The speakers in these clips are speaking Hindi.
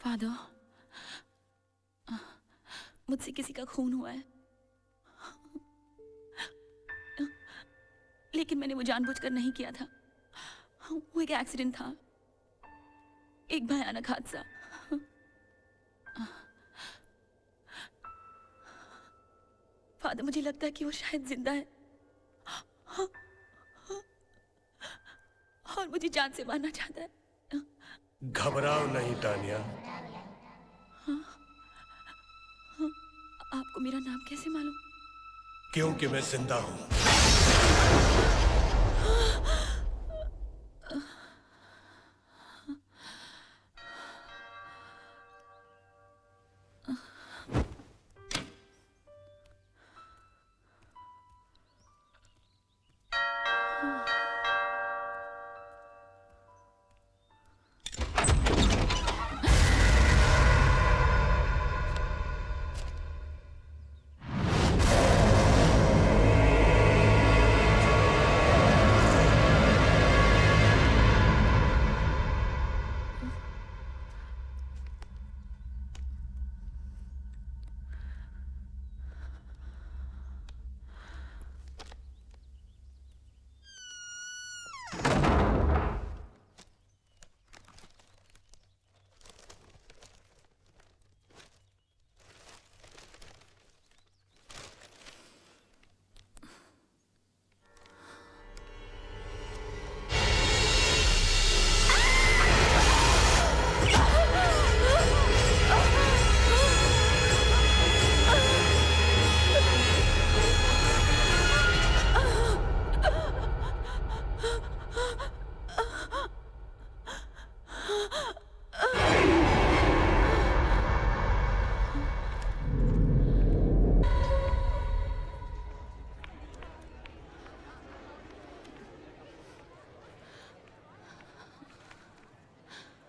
फादर, मुझसे किसी का खून हुआ है, लेकिन मैंने वो जानबूझकर नहीं किया था। वो एक एक्सीडेंट था, एक भयानक हादसा। फादर, मुझे लगता है कि वो शायद जिंदा है और मुझे जान से मारना चाहता है। घबराओ नहीं तानिया। आपको मेरा नाम कैसे मालूम? क्योंकि मैं जिंदा हूं।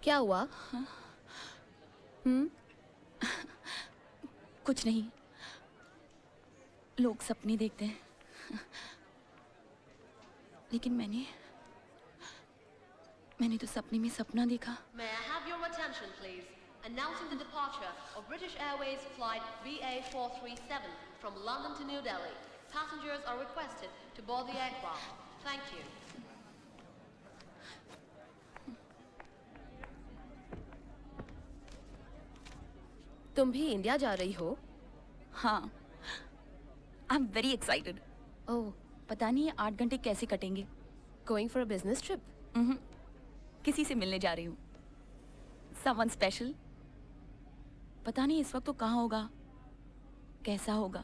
क्या हुआ? कुछ नहीं, लोग सपने देखते हैं, लेकिन मैंने तो सपने में सपना देखा। May I have your attention, please? Announcing the departure of British Airways flight BA437 from London to New Delhi. Passengers are requested to board the aircraft. Thank you. तुम भी इंडिया जा रही हो? हाँ, आई एम वेरी एक्साइटेड। ओह, पता नहीं ये 8 घंटे कैसे कटेंगे। Going for a business trip? किसी से मिलने जा रही हूँ, someone स्पेशल। पता नहीं इस वक्त तो कहाँ होगा, कैसा होगा।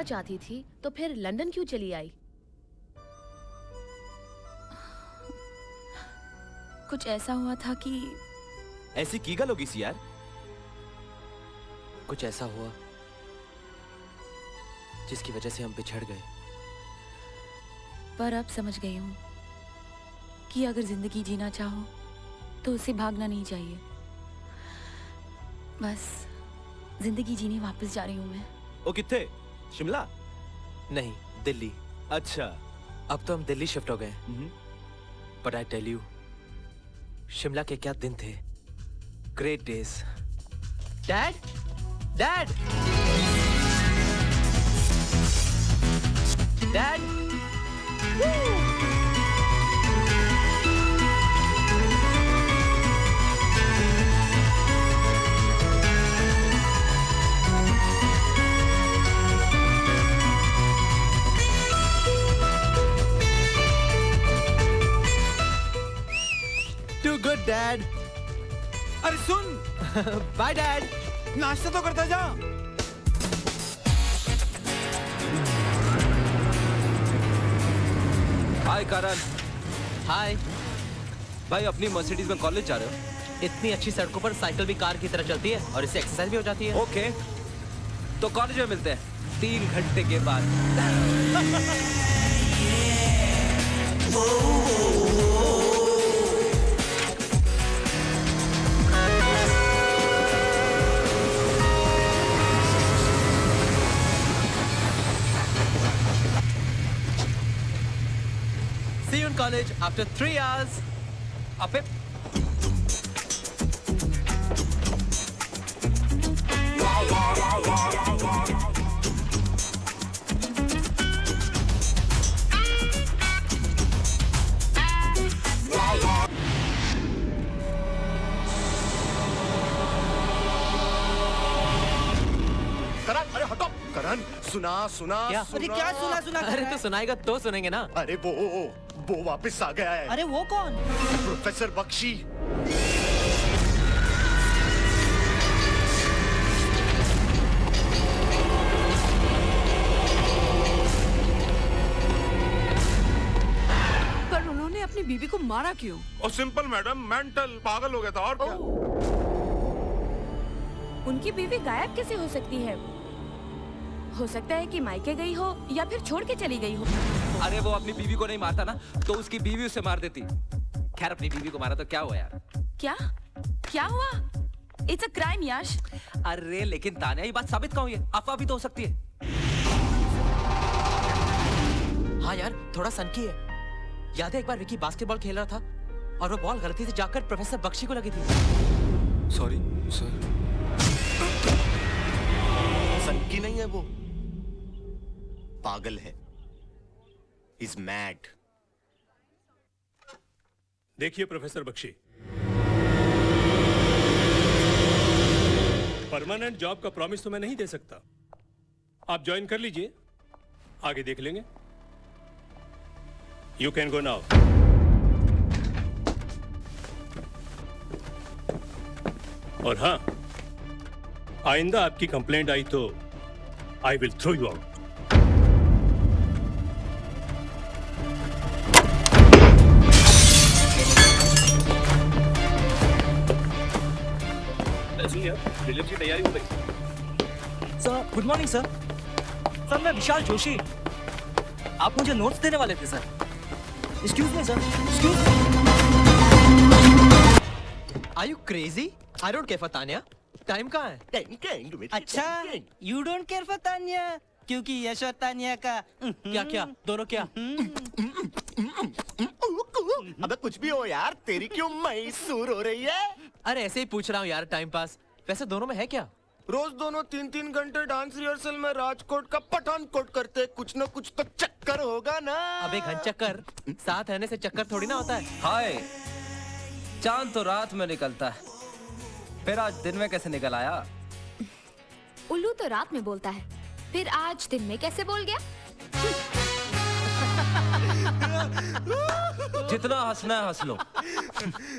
चाहती थी तो फिर लंदन क्यों चली आई? कुछ ऐसा हुआ था कि ऐसी की गल होगी सी यार। कुछ ऐसा हुआ जिसकी वजह से हम बिछड़ गए। पर अब समझ गई हूँ कि अगर जिंदगी जीना चाहो तो उसे भागना नहीं चाहिए। बस जिंदगी जीने वापस जा रही हूँ मैं। ओ किथे? शिमला? नहीं, दिल्ली। अच्छा, अब तो हम दिल्ली शिफ्ट हो गए। But I tell you, Shimla के क्या दिन थे, great days. Dad, dad, dad. Too good, Dad. अरे सुन, Bye, Dad. नाश्ता तो करता जा। हाय करण। हाय। भाई अपनी मर्सिडीज में कॉलेज जा रहे हो? इतनी अच्छी सड़कों पर साइकिल भी कार की तरह चलती है और इससे एक्सरसाइज भी हो जाती है। ओके, तो कॉलेज में मिलते हैं 3 घंटे के बाद। See you in college after 3 hours. अबे करण, अरे हटो। करण, सुना सुना क्या? अरे क्या सुना सुना कर अरे रहा तो है? सुनाएगा तो सुनेंगे ना। अरे वो वापस आ गया है। अरे वो कौन? प्रोफेसर बख्शी। पर उन्होंने अपनी बीवी को मारा क्यों? और सिंपल मैडम, मेंटल पागल हो गया था और क्या। उनकी बीवी गायब कैसे हो सकती है? हो सकता है कि मायके गई हो या फिर छोड़ के चली गई हो। अरे वो अपनी बीवी को नहीं मारता ना तो उसकी बीवी उसे मार देती। खैर अपनी बीवी को मारा तो क्या हुआ यार। क्या क्या हुआ? इट्स अ क्राइम यश। अरे लेकिन तान्या ये बात साबित कहाँ हुई है? अफवाह भी तो हो सकती है। हाँ यार थोड़ा सनकी है। याद है एक बार विकी बास्केटबॉल खेल रहा था और वो बॉल गलती से जाकर प्रोफेसर बख्शी को लगी थी। Sorry sir. सनकी नहीं है वो, पागल है। Is mad. देखिए प्रोफेसर बख्शी, परमानेंट जॉब का प्रॉमिस तो मैं नहीं दे सकता। आप ज्वाइन कर लीजिए, आगे देख लेंगे। You can go now. और हाँ, आइंदा आपकी कंप्लेंट आई तो I will throw you out. Delivery तैयारी हो गई। Sir good morning sir. Sir मैं विशाल जोशी। आप मुझे नोट्स देने वाले थे sir. Excuse me sir, excuse me. Are you crazy? I don't care for Tanya. Time कहाँ है? अच्छा you don't care for Tanya क्योंकि यश और तान्या का क्या क्या दोनों क्या? अबे कुछ भी हो यार, तेरी क्यों मैसूर हो रही है? अरे ऐसे ही पूछ रहा हूँ यार, टाइम पास। वैसे दोनों में है क्या? रोज दोनों 3-3 घंटे डांस रिहर्सल में राजकोट का पठानकोट करते, कुछ न कुछ तो चक्कर होगा ना। अबे घन चक्कर साथ रहने से चक्कर थोड़ी ना होता है। हाय, चांद तो रात में निकलता है, फिर आज दिन में कैसे निकल आया? उल्लू तो रात में बोलता है, फिर आज दिन में कैसे बोल गया? जितना हंसना है हंस लो।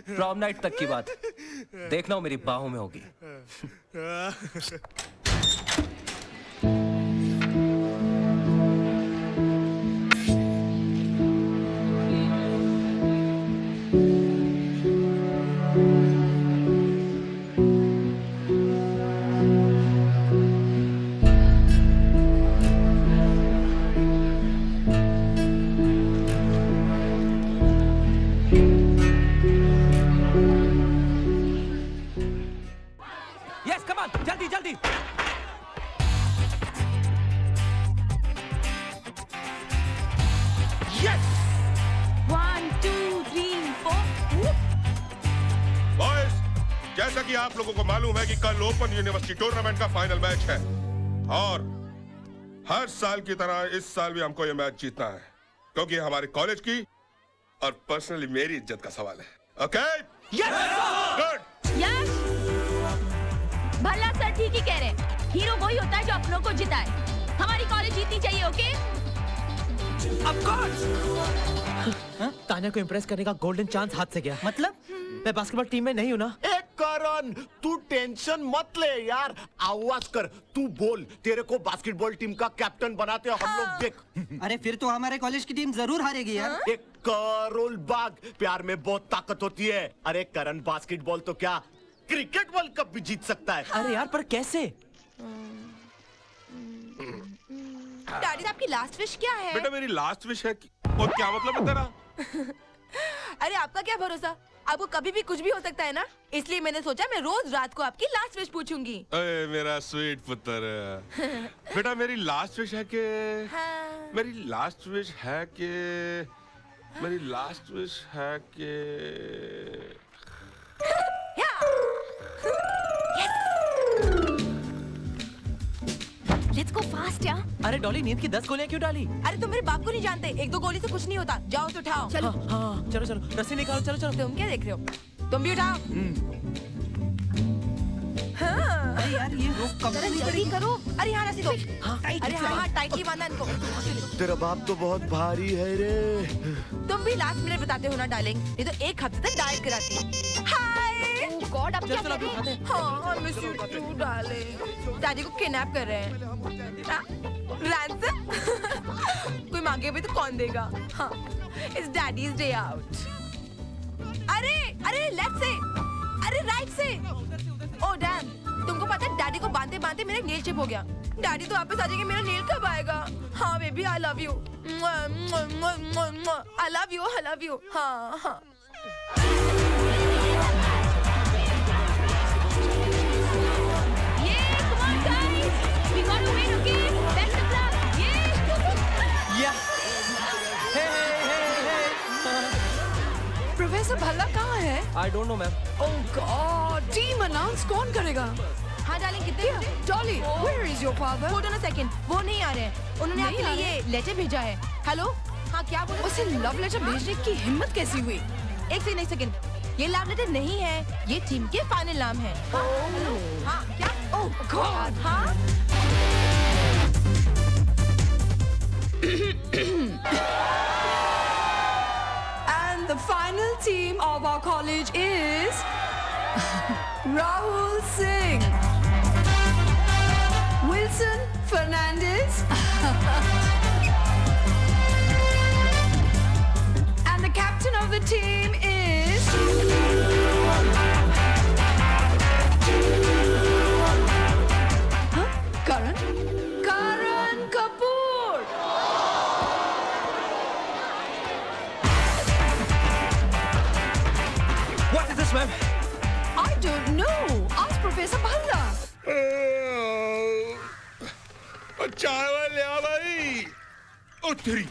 प्रॉम नाइट तक की बात देखना, वो मेरी बाहों में होगी। यस कम ऑन, जल्दी जल्दी। यस 1 2 3 4। बॉयज, जैसा कि आप लोगों को मालूम है कि कल ओपन यूनिवर्सिटी टूर्नामेंट का फाइनल मैच है और हर साल की तरह इस साल भी हमको यह मैच जीतना है, क्योंकि हमारे कॉलेज की और पर्सनली मेरी इज्जत का सवाल है। ओके? गुड। यस भला सर ठीक ही कह रहे हैं। हीरो वही होता है जो अपनों को जिताए। हमारी कॉलेज जीतनी चाहिए। ओके? Of course। तान्या को इम्प्रेस करने का गोल्डन चांस हाथ से गया। मतलब मैं बास्केटबॉल टीम में नहीं हूँ ना। एक करण, तू टेंशन मत ले यार, आवाज कर, तू बोल, तेरे को बास्केटबॉल टीम का कैप्टन बनाते हैं हम लोग। देख अरे फिर तो हमारे कॉलेज की टीम जरूर हारेगी यार। एक करोल बाग, प्यार में बहुत ताकत होती है। अरे करण, बास्केटबॉल तो क्या क्रिकेट वर्ल्ड कप भी जीत सकता है। अरे यार पर कैसे? डैडी आपकी लास्ट विश क्या है? बेटा मेरी लास्ट विश है और क्या मतलब है तेरा? अरे आपका क्या भरोसा, आपको कभी भी कुछ भी हो सकता है ना, इसलिए मैंने सोचा मैं रोज रात को आपकी लास्ट विश पूछूंगी। अरे मेरा स्वीट पुत्र। बेटा मेरी लास्ट विश है कि हाँ। मेरी लास्ट विश है कि मेरी लास्ट विश है कि लेट्स गो फास्ट यार। अरे डॉली, नींद की 10 गोलियां क्यों डाली? अरे तुम मेरे बाप को नहीं जानते, 1-2 गोली से कुछ नहीं होता। जाओ तो उठाओ। चलो। हाँ, चलो चलो, रस्सी निकालो, चलो चलो। तुम क्या देख रहे हो? तुम भी उठाओ। हाँ। अरे यार ये रोक कम जरा जल्दी करो। अरे यहाँ रस्सी दो। अरे हाँ, टाइटली बांधा इनको। तेरा बाप तो बहुत भारी है रे। तुम भी लास्ट मिनट बताते हो ना डार्लिंग, ये तो 1 हफ्ते तक डाइट कराती। हाय। ओह गॉड, अब क्या चलो अभी करें? उठाते हैं। हाँ, miss you too darling. Daddy को किडनैप कर रहे हैं। रैंसम? कोई मांगे भी तो कौन देगा? हाँ, इट्स डैडीज डे आउट। अरे अरे लेफ्ट से, अरे राइट से। ओह डैम, तुमको पता है डैडी को बांधते बांधते मेरा नेल चिप हो गया। डैडी तो वापस आ जाएंगे, मेरा नेल कब आएगा? हाँ baby, I love you. I love you, I love you. हाँ हाँ। प्रोफेसर भल्ला कहाँ है? I don't know, ma'am. Oh God, team announce कौन करेगा? हाँ डार्लिंग, कितने बजे? Dolly, where is your father? Hold on a second, वो नहीं आ रहे हैं। उन्होंने नहीं आपके आ लिए ये लेटर भेजा है। हेलो, हाँ क्या बोल रहे? उसे लव लेटर भेजने की हिम्मत कैसी हुई? एक सेकंड, ये लव लेटर नहीं है, ये टीम के फाइनल नाम है। हाँ, हेलो, हाँ क्या? ओह गॉड, हाँ and the final team of our college is Rahul Singh, Wilson Fernandez, and the captain of the team is Karan Kapoor. What is this, ma'am? I don't know. Ask Professor Bhalla. चाय वाले आ भाई। ओ तेरी।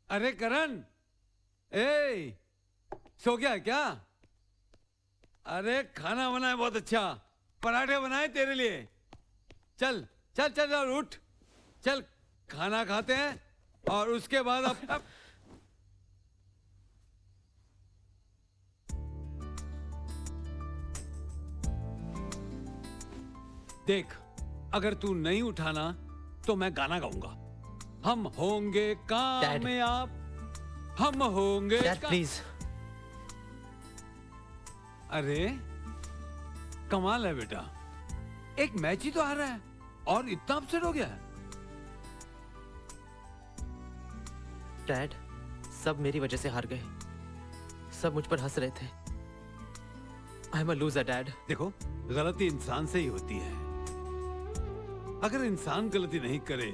अरे करण, ए, सो गया क्या? अरे खाना बनाए बहुत अच्छा, पराठे बनाए तेरे लिए। चल चल चल चल उठ, चल खाना खाते हैं और उसके बाद अब देख, अगर तू नहीं उठाना तो मैं गाना गाऊंगा। हम होंगे कामयाब, हम होंगे प्लीज। अरे कमाल है बेटा, एक मैच ही तो आ रहा है और इतना अपसेट हो गया है। डैड, सब मेरी वजह से हार गए। सब मुझ पर हंस रहे थे। I am a loser dad. देखो, गलती इंसान से ही होती है। अगर इंसान गलती नहीं करे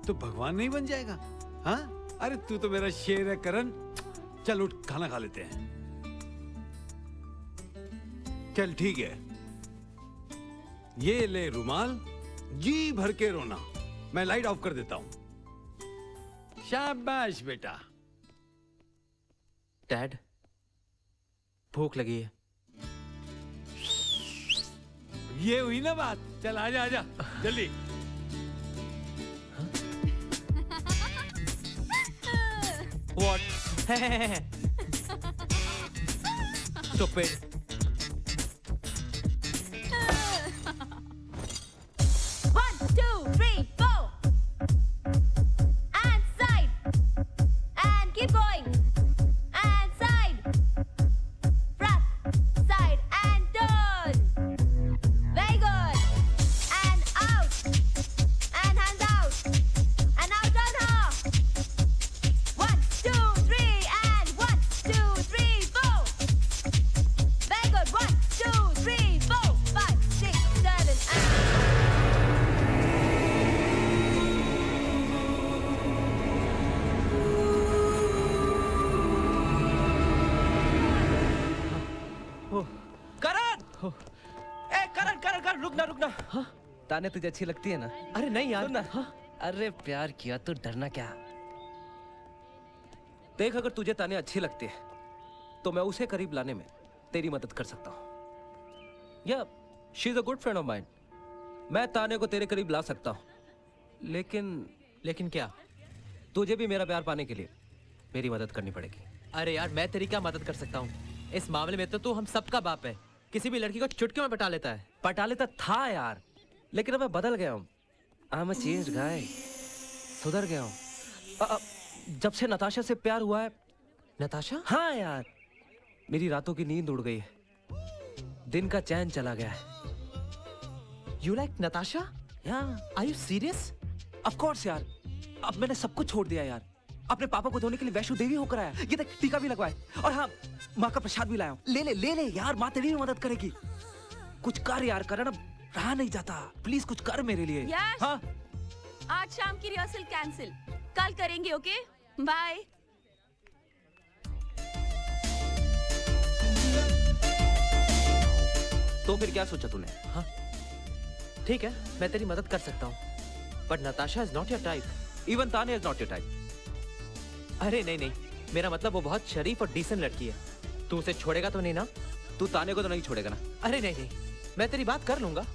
तो भगवान नहीं बन जाएगा। हाँ, अरे तू तो मेरा शेर है करण। चल उठ, खाना खा लेते हैं। चल ठीक है, ये ले रुमाल, जी भर के रोना। मैं लाइट ऑफ कर देता हूं। शाबाश बेटा। डैड, भूख लगी है। ये हुई ना बात। चल आजा आजा जल्दी। What? Stupid. One, two, three, four. And side. And keep going. And side. Front, side, and turn. Very good. And out. And hands out. And out on her. 1, 2, 3, and 1, 2, 3, 4. Very good. 1, 2, 3, 4, 5, 6, 7, and. करण! ए करण करण करण रुकना रुकना। हाँ? ताने तुझे अच्छी लगती है ना? अरे नहीं यार। सुन ना। हाँ? अरे प्यार किया तो डरना क्या? देख अगर तुझे ताने अच्छी लगती है तो मैं उसे करीब लाने में तेरी मदद कर सकता हूँ। या she is a good friend of mine. मैं ताने को तेरे करीब ला सकता हूँ। लेकिन क्या? तुझे भी मेरा प्यार पाने के लिए मेरी मदद करनी पड़ेगी। अरे यार मैं तेरी क्या मदद कर सकता हूँ? इस मामले में तो तू हम सबका बाप है। किसी भी लड़की को चुटकियों में पटा लेता है। पटा लेता था यार, लेकिन अब मैं बदल गया हूँ। आई एम अ चेंज्ड गाय। सुधर गया हूँ। जब से नताशा से प्यार हुआ है। नताशा? हाँ यार, मेरी रातों की नींद उड़ गई है, दिन का चैन चला गया है। You like Natasha? Yeah. Are you serious? Of course यार। अब मैंने सब कुछ छोड़ दिया यार। अपने पापा को धोने के लिए वैष्णो देवी होकर आया। ये देख टीका भी लगवाए और हाँ माँ का प्रसाद भी लाया हूँ। ले ले यार, माँ तेरी भी मदद करेगी। कुछ कर यार करण, अब रहा नहीं जाता। प्लीज कुछ कर मेरे लिए। यश, हाँ? आज शाम की रिहर्सल कैंसिल, कल करेंगे। Okay bye. तो फिर क्या सोचा तूने? हाँ ठीक है, मैं तेरी मदद कर सकता हूँ, but Natasha is not your type. Even ताने इज नॉट योर टाइप। अरे नहीं, मेरा मतलब वो बहुत शरीफ और डिसेंट लड़की है। तू उसे छोड़ेगा तो नहीं ना? तू ताने को तो नहीं छोड़ेगा ना? अरे नहीं, मैं तेरी बात कर लूंगा।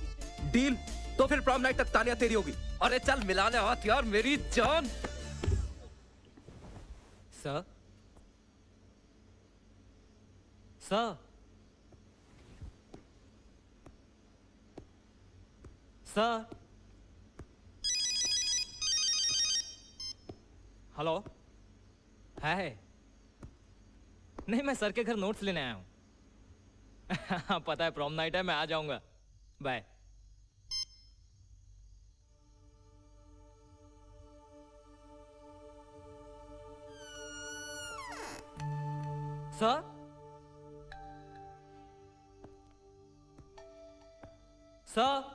डील? तो फिर प्रॉम नाइट तक तानिया तेरी होगी। अरे चल मिलाने हाथ यार मेरी जान। सर सर सर हेलो है नहीं, मैं सर के घर नोट्स लेने आया हूँ। पता है प्रॉम नाइट है, मैं आ जाऊंगा। Bye. Sir sir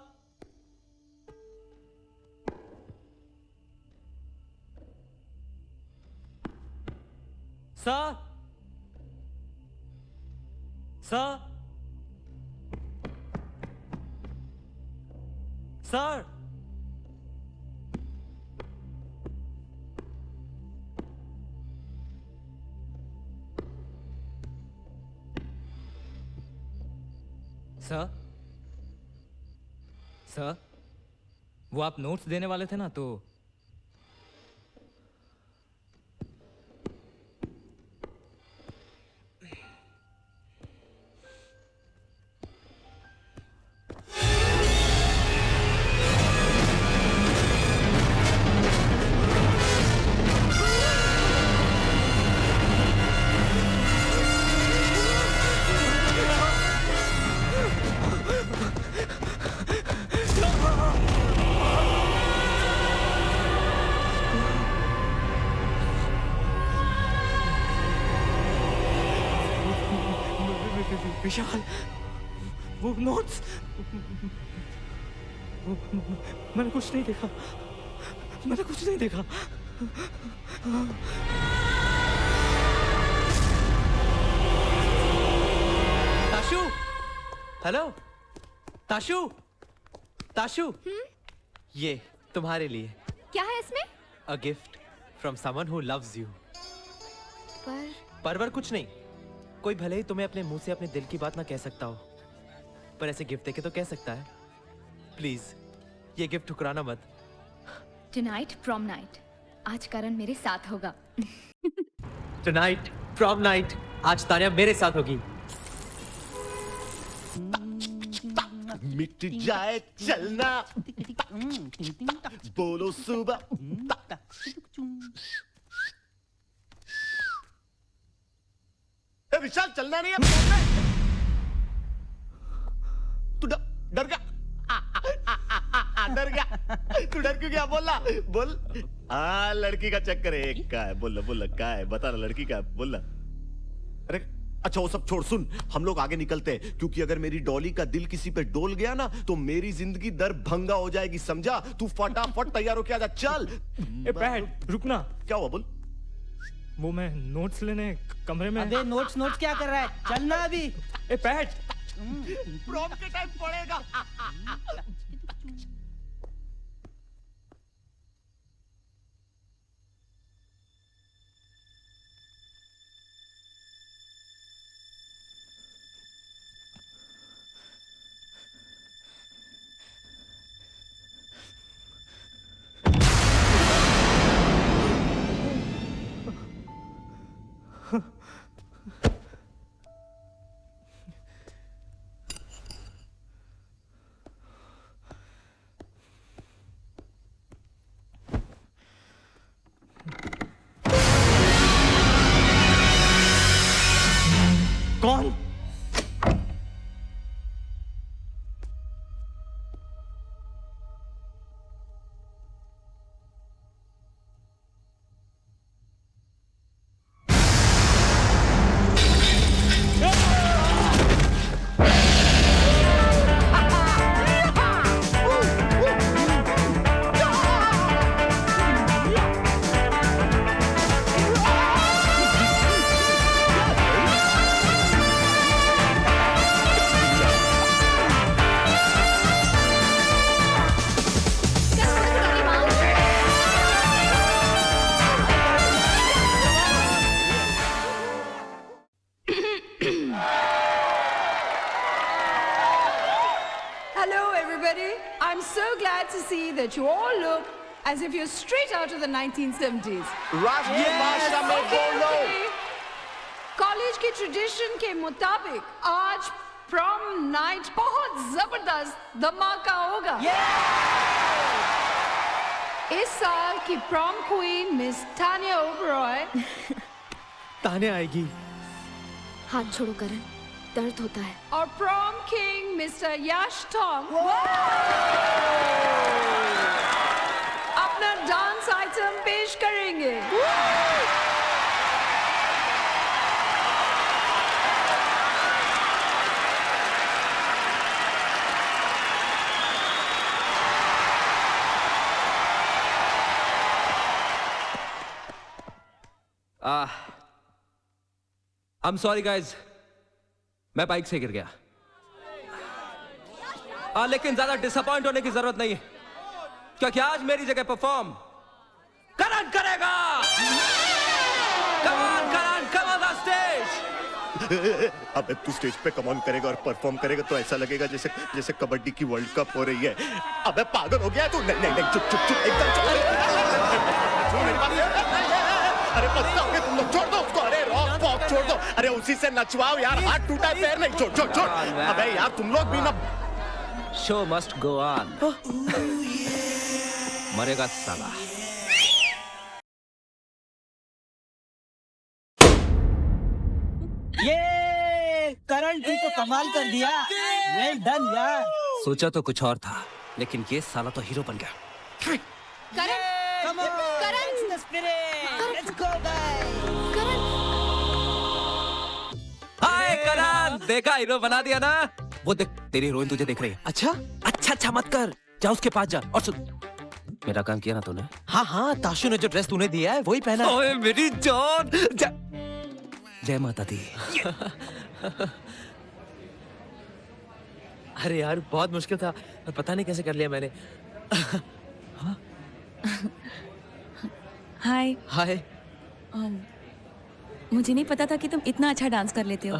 sir sir sir sir sir वो आप नोट्स देने वाले थे ना, तो विशाल, वो नोट्स, मैंने कुछ नहीं देखा, मैंने कुछ नहीं देखा। ताशु, हेलो ताशु, ताशु, ये तुम्हारे लिए। क्या है इसमें? A gift from someone who loves you. पर परवर कुछ नहीं, कोई भले ही तुम्हें अपने मुंह से अपने दिल की बात ना कह सकता हो, पर ऐसे गिफ्ट देके तो कह सकता है। प्लीज ये गिफ्ट ठुकराना मत। टुनाइट प्रॉम नाइट, आज करण मेरे साथ होगा। टुनाइट प्रॉम नाइट, आज तानिया मेरे साथ होगी। मिट जाए चलना, बोलो सुबह। विशाल चलना नहीं है। तू डर गया? डर गया? तू डर क्यों गया? बोला बोल। हाँ लड़की का चक्कर है, एक का है। बोल बोल का है, बता ना लड़की का है, बोल। अरे अच्छा वो सब छोड़, सुन हम लोग आगे निकलते हैं, क्योंकि अगर मेरी डॉली का दिल किसी पे डोल गया ना तो मेरी जिंदगी दर भंगा हो जाएगी, समझा? तू फटाफट तैयार हो के आजा, चल। बैठ, रुकना। क्या हुआ? बोल। वो मैं नोट्स लेने कमरे में। अबे नोट्स क्या कर रहा है? चलना अभी। बैठ। प्रॉम के टाइम पड़ेगा। कौन? That you all look as if you're straight out of the 1970s. भाषा में बोलो। कॉलेज के ट्रेडिशन के मुताबिक आज प्रॉम नाइट बहुत जबरदस्त धमाका होगा। इस साल की prom queen miss Tania Oberoi. Tania आएगी। हाथ छोड़ो करण, दर्द होता है। और प्रॉम किंग मिस्टर यश टॉन्ग अपना डांस आइटम पेश करेंगे। I'm sorry guys, मैं बाइक से गिर गया। लेकिन ज्यादा डिसअपॉइंट होने की जरूरत नहीं है, क्योंकि आज मेरी जगह परफॉर्म करण करेगा। Come on the stage। अबे तू स्टेज पे कम ऑन करेगा और परफॉर्म करेगा तो ऐसा लगेगा जैसे जैसे कबड्डी की वर्ल्ड कप हो रही है। अबे पागल हो गया तू? नहीं नहीं नहीं, चुप चुप चुप, एकदम चुप। मेरी बात। अरे पता होगा तुम लोग, छोड़ दो उसको। अरे रॉक पॉप छोड़ दो। अरे उसी से नचवाओ यार, हाथ टूटा पैर नहीं। छोड़ छोड़ छोड़। अबे यार तुम लोग भी ना। Show must go on. मरेगा साला। ये करण तू तो कमाल कर दिया। वेल डन यार। सोचा तो कुछ और था, लेकिन ये साला तो हीरो बन गया। करण, Come on, it's the spirit. Let's go guys. हाय करण, देखा हीरो बना दिया ना। वो देख तेरी हीरोइन तुझे देख रही है। अच्छा अच्छा मत कर, जा उसके पास जा और सुन। मेरा काम किया ना तूने? हाँ हाँ, ताशु ने जो ड्रेस तूने दिया है वही पहना। ओए मेरी जान। जय माता दी। अरे यार बहुत मुश्किल था, पता नहीं कैसे कर लिया मैंने। हाय। हाय। मुझे नहीं पता था कि तुम इतना अच्छा डांस कर लेते हो।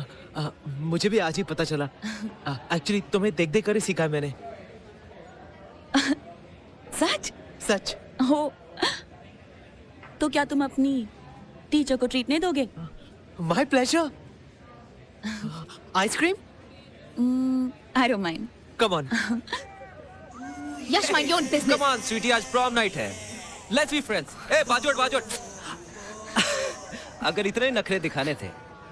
मुझे भी आज ही पता चला। एक्चुअली तुम्हें देख देख कर ही सीखा है मैंने। सच? सच। हो तो क्या तुम अपनी टीचर को ट्रीट नहीं दोगे? My pleasure. Ice cream? I don't mind. Come on. Yash, mind your business. Come on sweetie, आज प्रॉम नाइट है। Let's be friends. ए बाजूट बाजूट। अगर इतने नखरे दिखाने थे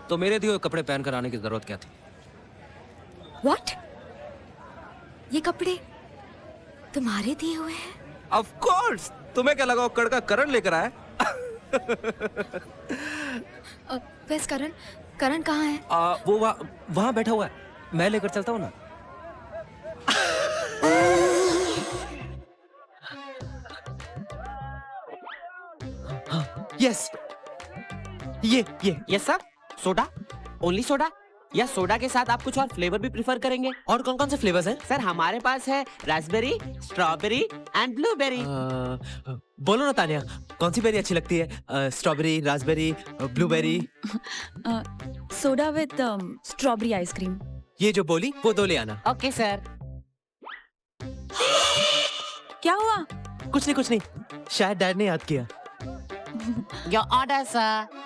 तो मेरे दिए हुए कपड़े पहनकर आने की जरूरत क्या थी? व्हाट? ये कपड़े तुम्हारे दिए हुए हैं? Of course. तुम्हें क्या लगा वो कड़का करण लेकर आया? वैसे करण कहाँ है? वो वहाँ बैठा हुआ है। मैं लेकर चलता हूँ ना। यस। ये yes sir. Soda? Only soda? या सोडा के साथ आप कुछ और फ्लेवर भी प्रिफर करेंगे? और कौन कौन से फ्लेवर्स हैं? सर हमारे पास है रास्पबेरी, स्ट्रॉबेरी एंड ब्लूबेरी। बोलो ना तानिया, कौन सी बेरी अच्छी लगती है? Strawberry, Raspberry, blueberry? Soda with strawberry ice cream. ये जो बोली वो 2 ले आना। Okay sir. क्या हुआ? कुछ नहीं। शायद डैड ने याद किया। Your order sir.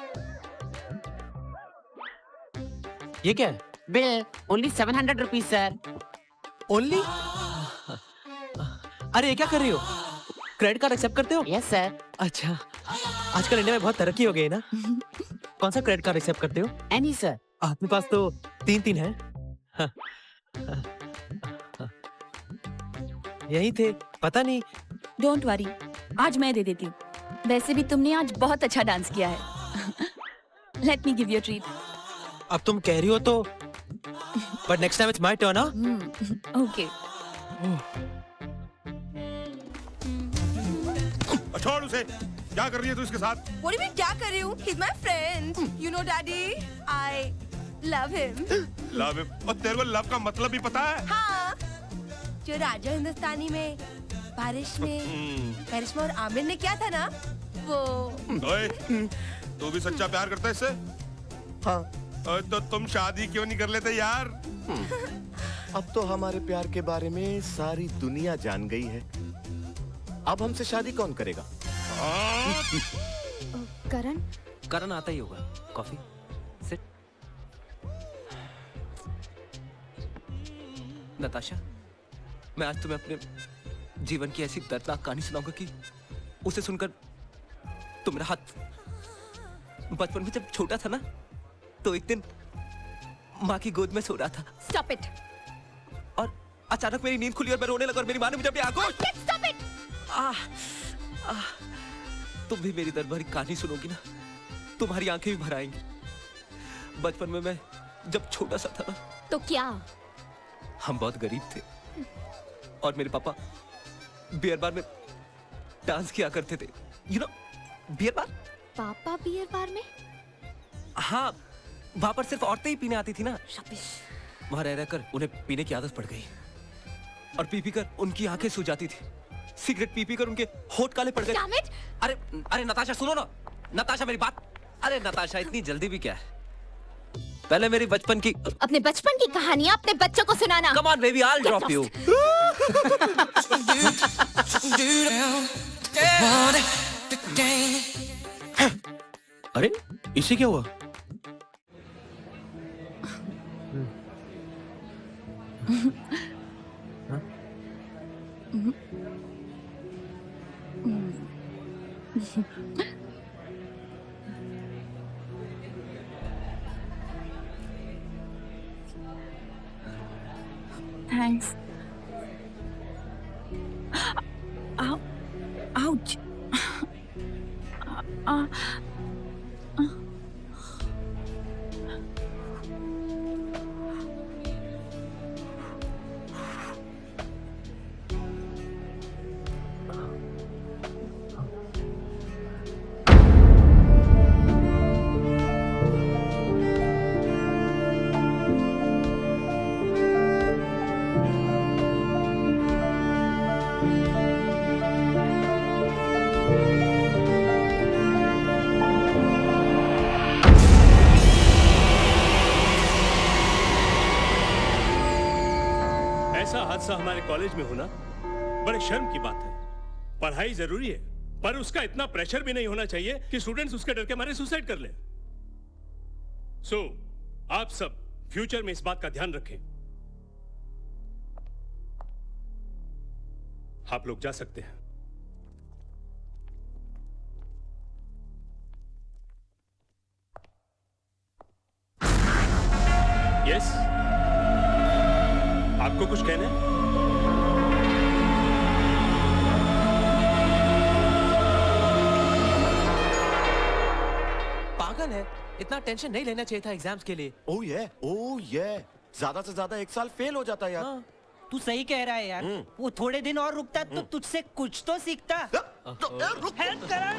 ये क्या है? Bill only 700 rupees sir. Only? अरे ये क्या कर रही हो? क्रेडिट कार्ड एक्सेप्ट करते हो? Yes sir. अच्छा, आजकल इंडिया में बहुत तरक्की हो गई है ना? कौन सा क्रेडिट कार्ड एक्सेप्ट करते हो? Any sir. आपके पास तो 3 है। यही थे, पता नहीं। डोंट वरी, आज मैं दे देती हूँ। वैसे भी तुमने आज बहुत अच्छा डांस किया है। Let me give you a treat. अब तुम कह रही हो तो, but next time it's my turn, huh? Okay. छोड़ उसे। क्या कर रही है तू इसके साथ? What do you mean क्या कर रही हूँ? He's my friend. You know, Daddy, I love him. Love him? और तेरे को लव का मतलब भी पता है? हाँ, जो राजा हिंदुस्तानी में बारिश में करिश्मा और आमिर ने किया था ना, वो। ओए, तू भी सच्चा प्यार करता है इससे? हाँ। तो तुम शादी क्यों नहीं कर लेते यार? अब तो हमारे प्यार के बारे में सारी दुनिया जान गई है। अब हमसे शादी कौन करेगा? करण आता ही होगा। कॉफी? सिट। नताशा, मैं आज तुम्हें अपने जीवन की ऐसी दर्दनाक कहानी सुनाऊंगा कि उसे सुनकर तुम मेरा हाथ। बचपन में जब छोटा था ना, तो एक दिन माँ की गोद में सो रहा था। Stop it. और अचानक मेरी नींद खुली और मैं रोने लगा और मेरी माँ ने मुझे अपनी आंखों। Stop it. तुम भी मेरी दर्द भरी कहानी सुनोगी ना, तुम्हारी आंखें भी भर आएंगी। बचपन में मैं जब छोटा सा था ना, तो क्या? हम बहुत गरीब थे और मेरे पापा बियर बार में डांस किया करते थे। You know, beer bar? पापा बियर बार में? हाँ, वहां पर सिर्फ औरतें ही पीने आती थी ना। वहां रह रहकर उन्हें पीने की आदत पड़ गई और पी पी कर उनकी आंखें सूज जाती थी। सिगरेट पी पी कर उनके होठ काले पड़ गए। अरे नताशा सुनो ना। नताशा मेरी बात। अरे नताशा, इतनी जल्दी भी क्या है? पहले मेरी बचपन की। अपने बचपन की कहानियां अपने बच्चों को सुनाना। Come on baby, I'll drop you. अरे इसे क्या हुआ? Thanks. Ow. Ouch. ऐसा हादसा हमारे कॉलेज में होना बड़े शर्म की बात है। पढ़ाई जरूरी है, पर उसका इतना प्रेशर भी नहीं होना चाहिए कि स्टूडेंट्स उसके डर के मारे सुसाइड कर ले। आप सब फ्यूचर में इस बात का ध्यान रखें। आप लोग जा सकते हैं। यस, आपको कुछ कहना है? पागल है, इतना टेंशन नहीं लेना चाहिए था एग्जाम्स के लिए। ओह ये ज्यादा से ज्यादा 1 साल फेल हो जाता है यार। हाँ, तू सही कह रहा है यार। वो थोड़े दिन और रुकता तो तुझसे कुछ तो सीखता। हेल्प करण।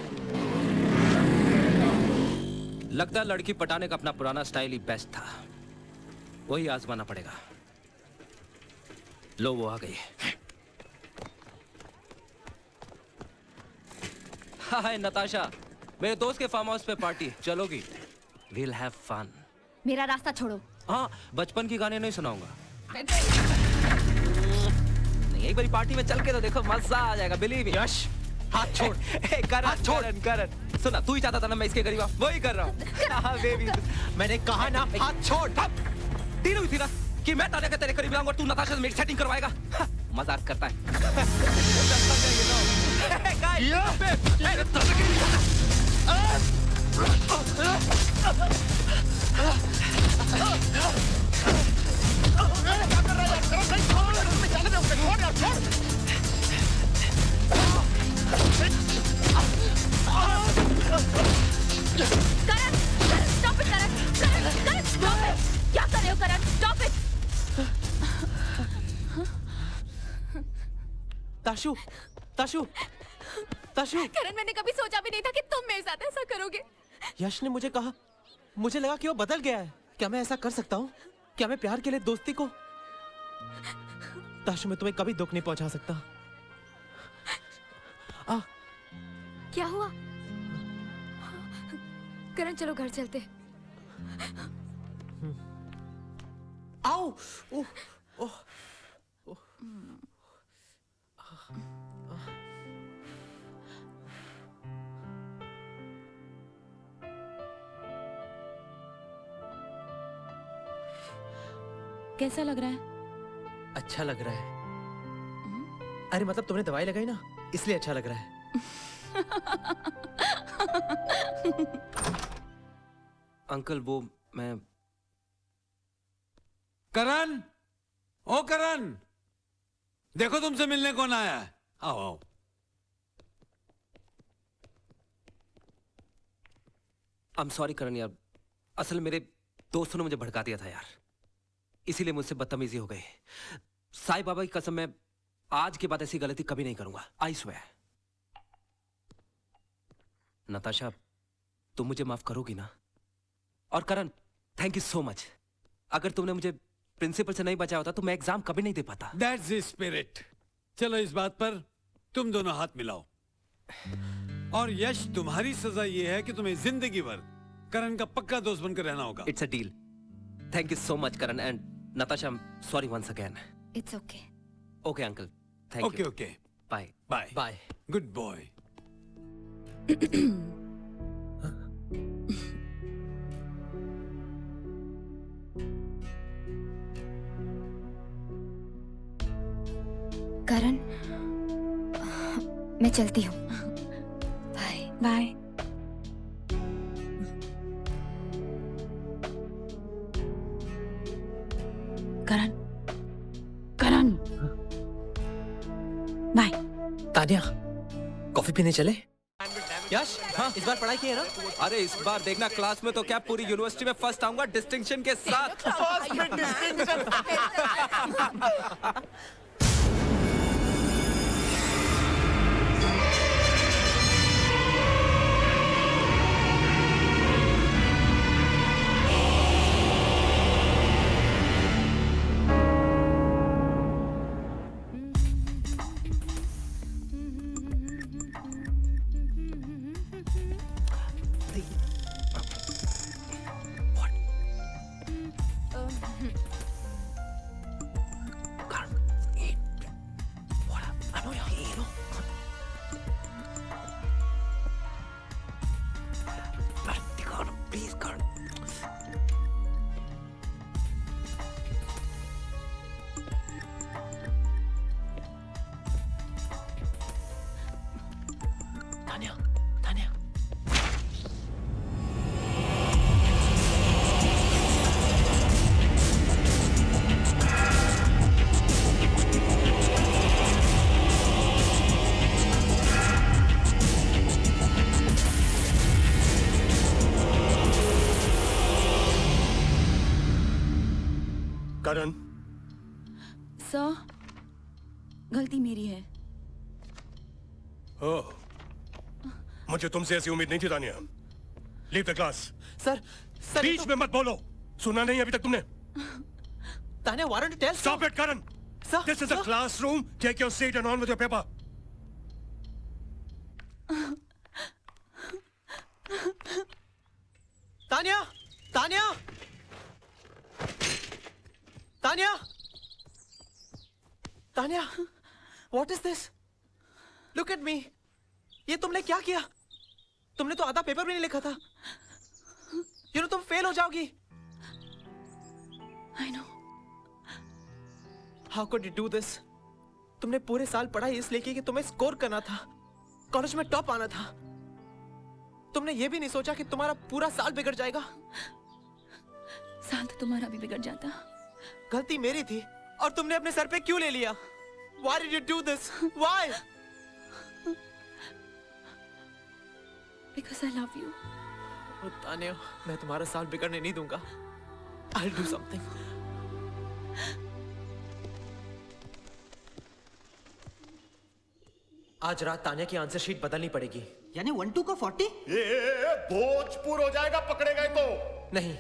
लगता है लड़की पटाने का अपना पुराना स्टाइल ही बेस्ट था, वही आजमाना पड़ेगा। लो वो आ गई। हाय नताशा, मेरे दोस्त के फार्म हाउस पे पार्टी चलोगी? We'll have fun। मेरा रास्ता छोड़ो। हाँ, बचपन की गाने नहीं सुनाऊंगा। नहीं, एक बारी पार्टी में चल के तो देखो, मजा आ जाएगा। Believe me. यश, हाथ छोड़। करण, करण, करण। सुना, तू ही चाहता था ना मैं इसके करीब आऊं, वही कर रहा हूँ। बेबी, मैंने कहा ना हाथ छोड़। डील हुई थी ना कि मैं ताने के तेरे करीब आऊंगा और तू नताशा से मेरी सेटिंग करवाएगा। मजाक करता है। क्या कर रहे हो करण? Stop it. ताशु, ताशु, ताशु। करण, मैंने कभी सोचा भी नहीं था कि तुम मेरे साथ ऐसा करोगे। यश ने मुझे कहा, मुझे लगा कि वो बदल गया है। क्या मैं ऐसा कर सकता हूँ? क्या मैं प्यार के लिए दोस्ती को? ताशु, मैं तुम्हें कभी दुख नहीं पहुंचा सकता। क्या हुआ? करण, चलो घर चलते। आओ। ओह, ओह, ओह। कैसा लग रहा है? अच्छा लग रहा है। अरे मतलब तुमने दवाई लगाई ना, इसलिए अच्छा लग रहा है। अंकल वो मैं। करण, ओ करण, देखो तुमसे मिलने कौन आया है। आओ आओ। I'm sorry करण यार, असल मेरे दोस्तों ने मुझे भड़का दिया था यार, इसीलिए मुझसे बदतमीजी हो गई। साईं बाबा की कसम, मैं आज के बाद ऐसी गलती कभी नहीं करूंगा। I swear. नताशा, तुम मुझे माफ करोगी ना? और करण, थैंक यू सो मच। अगर तुमने मुझे प्रिंसिपल से नहीं बचाया होता तो मैं एग्जाम कभी नहीं दे पाता। That's the spirit। चलो इस बात पर तुम दोनों हाथ मिलाओ। और यश, तुम्हारी सजा ये है कि तुम्हें जिंदगी भर करण का पक्का दोस्त बनकर रहना होगा। It's a deal. Thank you so much Karan and Natasha, sorry once again. It's okay. Okay uncle, thank you. Okay. Bye bye bye. Good boy. Karan, मैं चलती हूँ। Bye bye. Karan, Karan, bye. Tania, coffee पीने चले? यश, हाँ, इस बार पढ़ाई की है ना? अरे इस बार देखना क्लास में तो क्या पूरी यूनिवर्सिटी में फर्स्ट आऊंगा डिस्टिंक्शन के साथ। फर्स्ट में डिस्टिंक्शन। करण, सर, गलती मेरी है। ओह, मुझे तुमसे ऐसी उम्मीद नहीं थी Tania. Leave the class. Sir, बीच में मत बोलो। सुना नहीं अभी तक तुमने? Tania, why don't you tell? Stop it, Karan. Sir, this is a classroom. Take your seat and on with your paper. Tania, Tania, Tania, Tania, what is this? Look at me. ये तुमने क्या किया? तुमने तो आधा पेपर भी नहीं लिखा था। You know तुम फेल हो जाओगी। I know. How could you do this? तुमने पूरे साल पढ़ाई इसलिए की कि तुम्हें स्कोर करना था, कॉलेज में टॉप आना था। तुमने ये भी नहीं सोचा कि तुम्हारा पूरा साल बिगड़ जाएगा। साल तो तुम्हारा भी बिगड़ जाता। गलती मेरी थी और तुमने अपने सर पे क्यों ले लिया? Why did you do this? Why? Because I love you. Tania, मैं तुम्हारा साल बिगड़ने नहीं दूंगा। I'll do something. आज रात तानिया की आंसर शीट बदलनी पड़ेगी। यानी 1-2 को 40? भोजपुर हो जाएगा, पकड़ेगा तो। नहीं,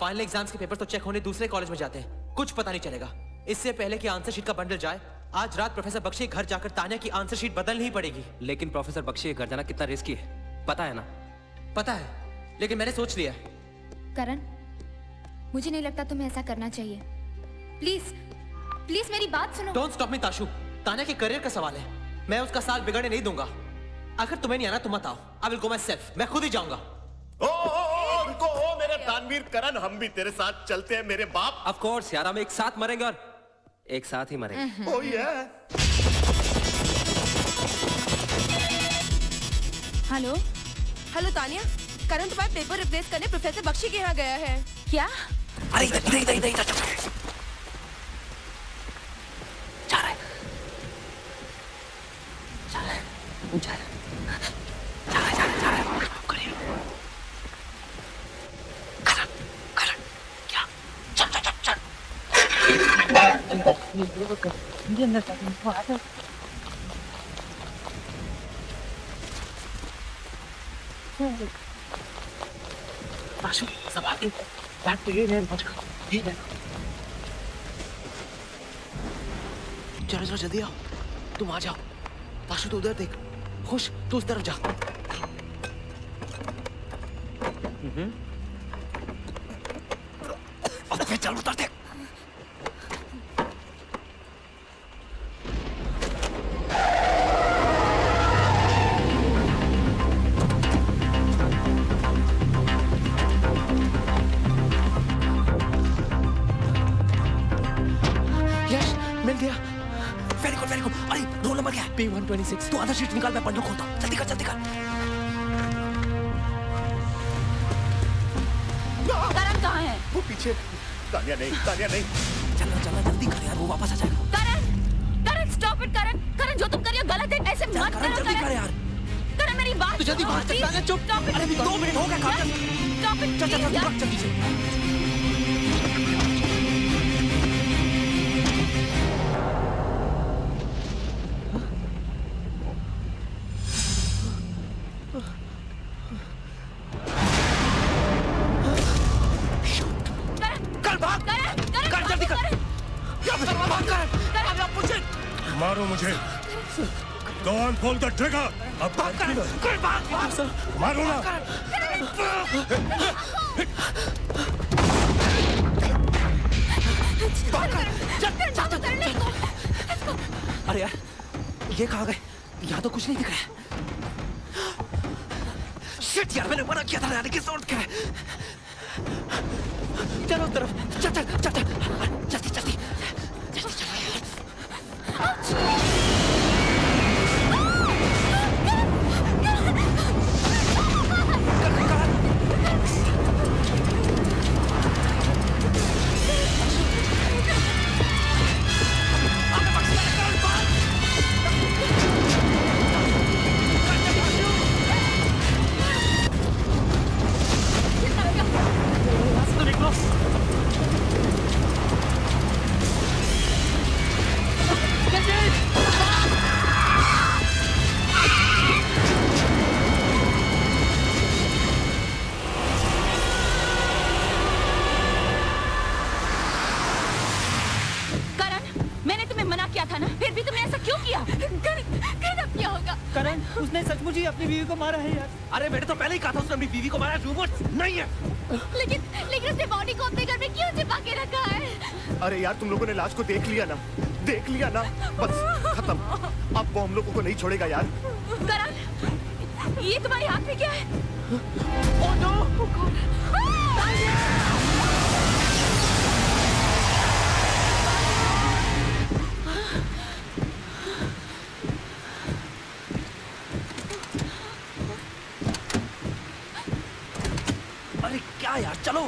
फाइनल एग्जाम्स के पेपर तो चेक होने दूसरे कॉलेज में जाते हैं, कुछ पता नहीं चलेगा। इससे पहले कि आंसर शीट का बंडल जाए, आज रात प्रोफेसर बख्शी के घर जाकर तानिया की आंसर शीट बदलनी ही पड़ेगी। लेकिन प्रोफेसर बख्शी के घर जाना कितना रिस्की है, पता है ना? पता है, लेकिन मैंने सोच लिया। करण, मुझे नहीं लगता तुम्हें ऐसा करना चाहिए। प्लीज, प्लीज मेरी बात सुनो। Don't stop me, Tashu. Tania के करियर का सवाल है। मैं उसका साल बिगड़ने नहीं दूंगा। अगर तुम्हें नहीं आना तुम मत आओ। I will go myself. मैं खुद ही जाऊंगा। रुको, मेरे दानवीर करण, हम भी तेरे साथ चलते हैं मेरे बाप। Of course यार, हम एक साथ मरेंगे और एक साथ ही मरेंगे। Oh yeah. Hello, hello Tania, Karan तुम्हारे पेपर रिप्लेस करने प्रोफेसर बख्शी के यहाँ गया है। क्या? अरे इधर जा रहा है। चलो जल्दी आओ, तुम आ जाओ। ताशु तो उधर देख, खुश तू उस तरफ जा। अब फिर चल उतर देख। यश, मिल गया। Very good. अरे रोल नंबर क्या है? P126। तू आधा शीट निकाल, मैं बंडल खोलता हूँ। जल्दी कर। करण कहाँ है? वो पीछे। तानिया नहीं। चलना जल्दी कर यार, वो वापस आ जाएगा। करण स्टॉप इट। करण जो तुम कर रही हो गलत है, ऐसे मत करो। जल्दी कर यार। करण मेरी बात तो जल्दी बाहर चल, तानिया चुप। अरे 2 मिनट हो गए, काम कर। Stop it. चल जल्दी से। मारो मुझे। Go on, pull the trigger. अब मारो ना। अरे यार, ये कहाँ गए? यहाँ तो कुछ नहीं दिख रहा है। शिट यार, मैंने मना किया था जाने की जरूरत क्या है? चलो उस तरफ। चल जल्दी। था ना, फिर भी तुमने ऐसा क्यों किया? करण अब क्या होगा? करण, उसने सचमुच ही अपनी बीवी को मारा है यार। अरे मैंने तो पहले ही कहा था उसने अपनी बीवी को मारा। रूमर्स नहीं है। लेकिन उसने बॉडी को अपने घर में क्यों छिपा के रखा है? अरे यार तुम लोगों ने लाश को देख लिया ना, देख लिया ना, बस खत्म। अब वो हम लोगों को नहीं छोड़ेगा यार। करण, ये तुम्हारे हाथ में क्या है? Oh no! अरे क्या यार, चलो।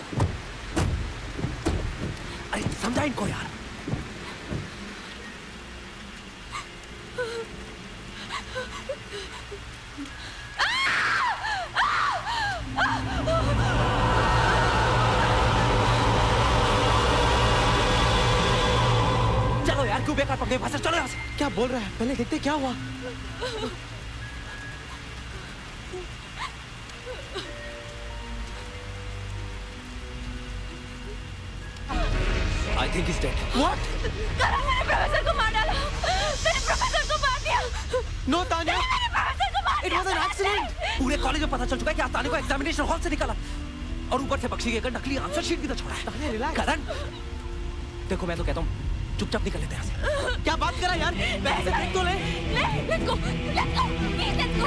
अरे समझा इनको यार। चलो यार, क्यों बेकार पकड़े भाषा, चलो यहाँ से। क्या बोल रहा है? पहले देखते क्या हुआ। I think he's dead. What? करण, मैंने प्रोफेसर को मार डाला। मैंने प्रोफेसर को मार दिया। No, तान्या। मैंने प्रोफेसर को मार It दिया। was an accident. पूरे कॉलेज में पता चल चुका है कि आज ताने को एग्जामिनेशन हॉल से निकाला और ऊपर से बख्शी के नकली आंसर शीट भी तो छोड़ा है। तान्या, relax. करण, देखो मैं तो कहता हूँ चुपचाप निकल लेते हैं यहाँ से। क्या बात करा यार? वैसे देख तो ले। Let's go, please let's go।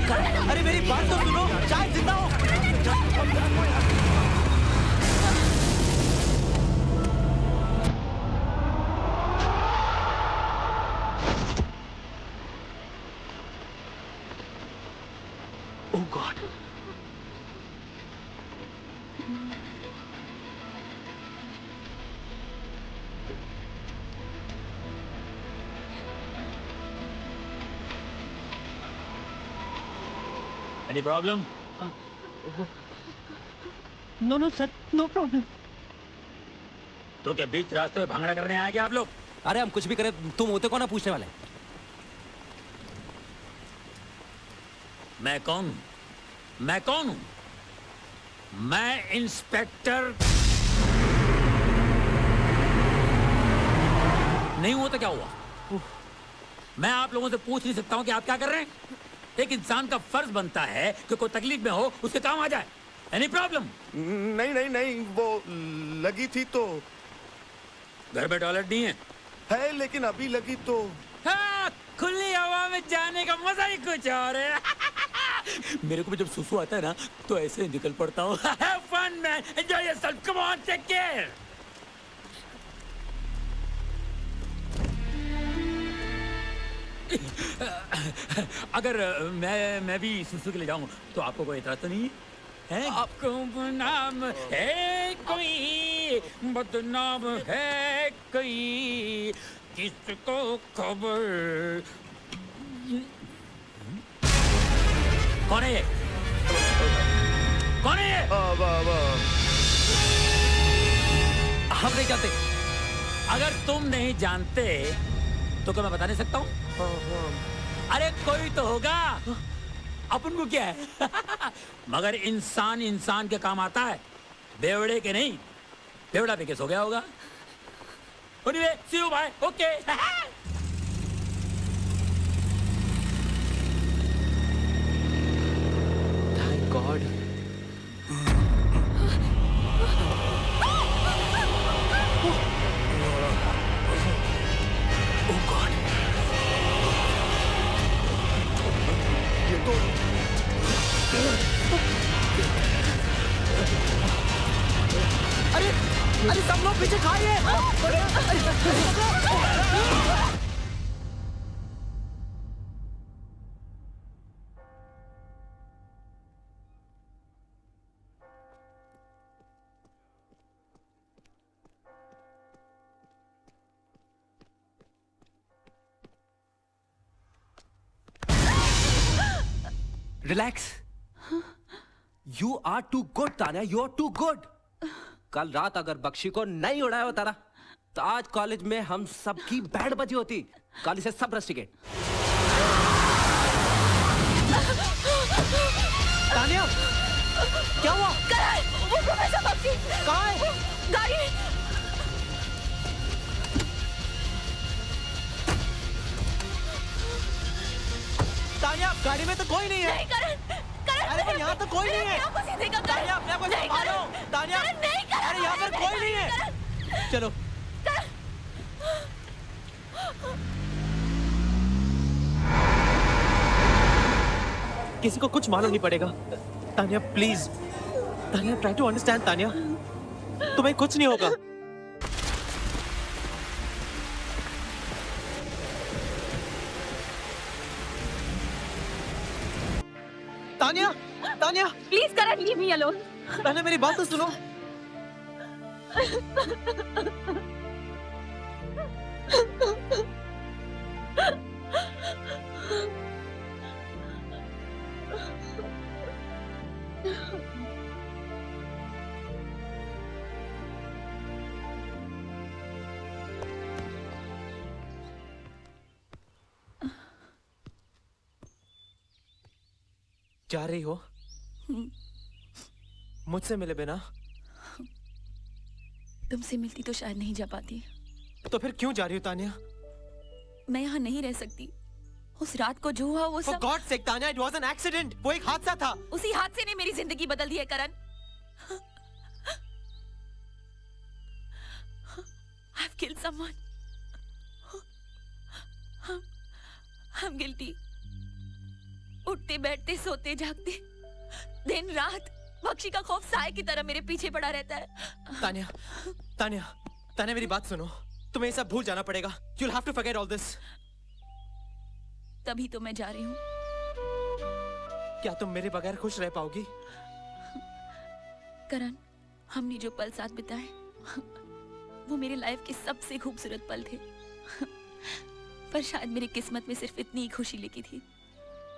करण, अरे मेरी बात तो सुनो, शायद जिंदा हो। Oh God. Any problem? No, sir, no problem. तो क्या बीच रास्ते में भांगड़ा करने आए क्या आप लोग? अरे हम कुछ भी करें, तुम होते कौन है पूछने वाले? मैं कौन हूं? मैं कौन हूं? मैं इंस्पेक्टर नहीं हुआ तो क्या हुआ? मैं आप लोगों से पूछ नहीं सकता हूं कि आप क्या कर रहे हैं? एक इंसान का फर्ज बनता है कि कोई तकलीफ में हो उसके काम आ जाए। Any problem? नहीं, वो लगी थी तो। घर में टॉयलेट नहीं है लेकिन अभी लगी तो। हाँ, खुली हवा में जाने का मजा ही कुछ और है। मेरे को भी जब सुसु आता है ना तो ऐसे ही निकल पड़ता हूँ। Have fun, man. Enjoy yourself. Come on, take care. अगर मैं भी सुसु के लिए जाऊँ तो आपको कोई इतराज तो नहीं है? आपको बदनाम है कोई, बदनाम है कोई, किसको खबर? कौन है ये? कौन है ये? हम नहीं जानते। अगर तुम नहीं जानते तो क्या मैं बता नहीं सकता हूँ? अरे कोई तो होगा, अपन को क्या है? मगर इंसान इंसान के काम आता है, बेवड़े के नहीं। बेवड़ा पे केस हो गया होगा। Anyway, see you, bye. Okay. Thank God. Oh God. ये तो अरे सब लोग पीछे खाइए। Relax. You are too good Tanya, you are too good. कल रात अगर बख्शी को नहीं उड़ाया होता ना तो आज कॉलेज में हम सबकी बैंड बजी होती। कल इसे सब रस्टिकेट। तान्या, क्या हुआ? वो प्रोफेसर बख्शी कहाँ है? गाड़ी तानिया गाड़ी में तो कोई नहीं है। नहीं करण, करण अरे पर यहाँ तो कोई नहीं है। आपको सीधे का तानिया अपने आप को संभालो। तानिया अरे यहाँ पर कोई नहीं है। चलो किसी को कुछ मालूम नहीं पड़ेगा। Tania please, Tania try to understand. Tania तुम्हें कुछ नहीं होगा। Tania Tania please Karan, leave me alone. Tania मेरी बात तो सुनो। जा रही हो मुझसे मिले बिना? तुमसे मिलती तो शायद नहीं जा पाती। तो फिर क्यों जा रही हो तानिया? मैं यहाँ नहीं रह सकती। उस रात को जो हुआ वो For सब। God's sake, Tania, it was an accident. वो एक हादसा था। उसी हादसे ने मेरी जिंदगी बदल दी है करण। I've killed someone. I'm guilty. उठते बैठते सोते जागते दिन रात बख्शी का खौफ साए की तरह मेरे पीछे पड़ा रहता है। तानिया तानिया तानिया मेरी बात सुनो। तुम्हें ये सब भूल जाना पड़ेगा। You'll have to forget all this. तभी तो मैं जा रही हूँ। क्या तुम मेरे बगैर खुश रह पाओगी? करण, हमने जो पल साथ बिताए वो मेरे लाइफ के सबसे खूबसूरत पल थे। पर शायद मेरी किस्मत में सिर्फ इतनी ही खुशी लिखी थी।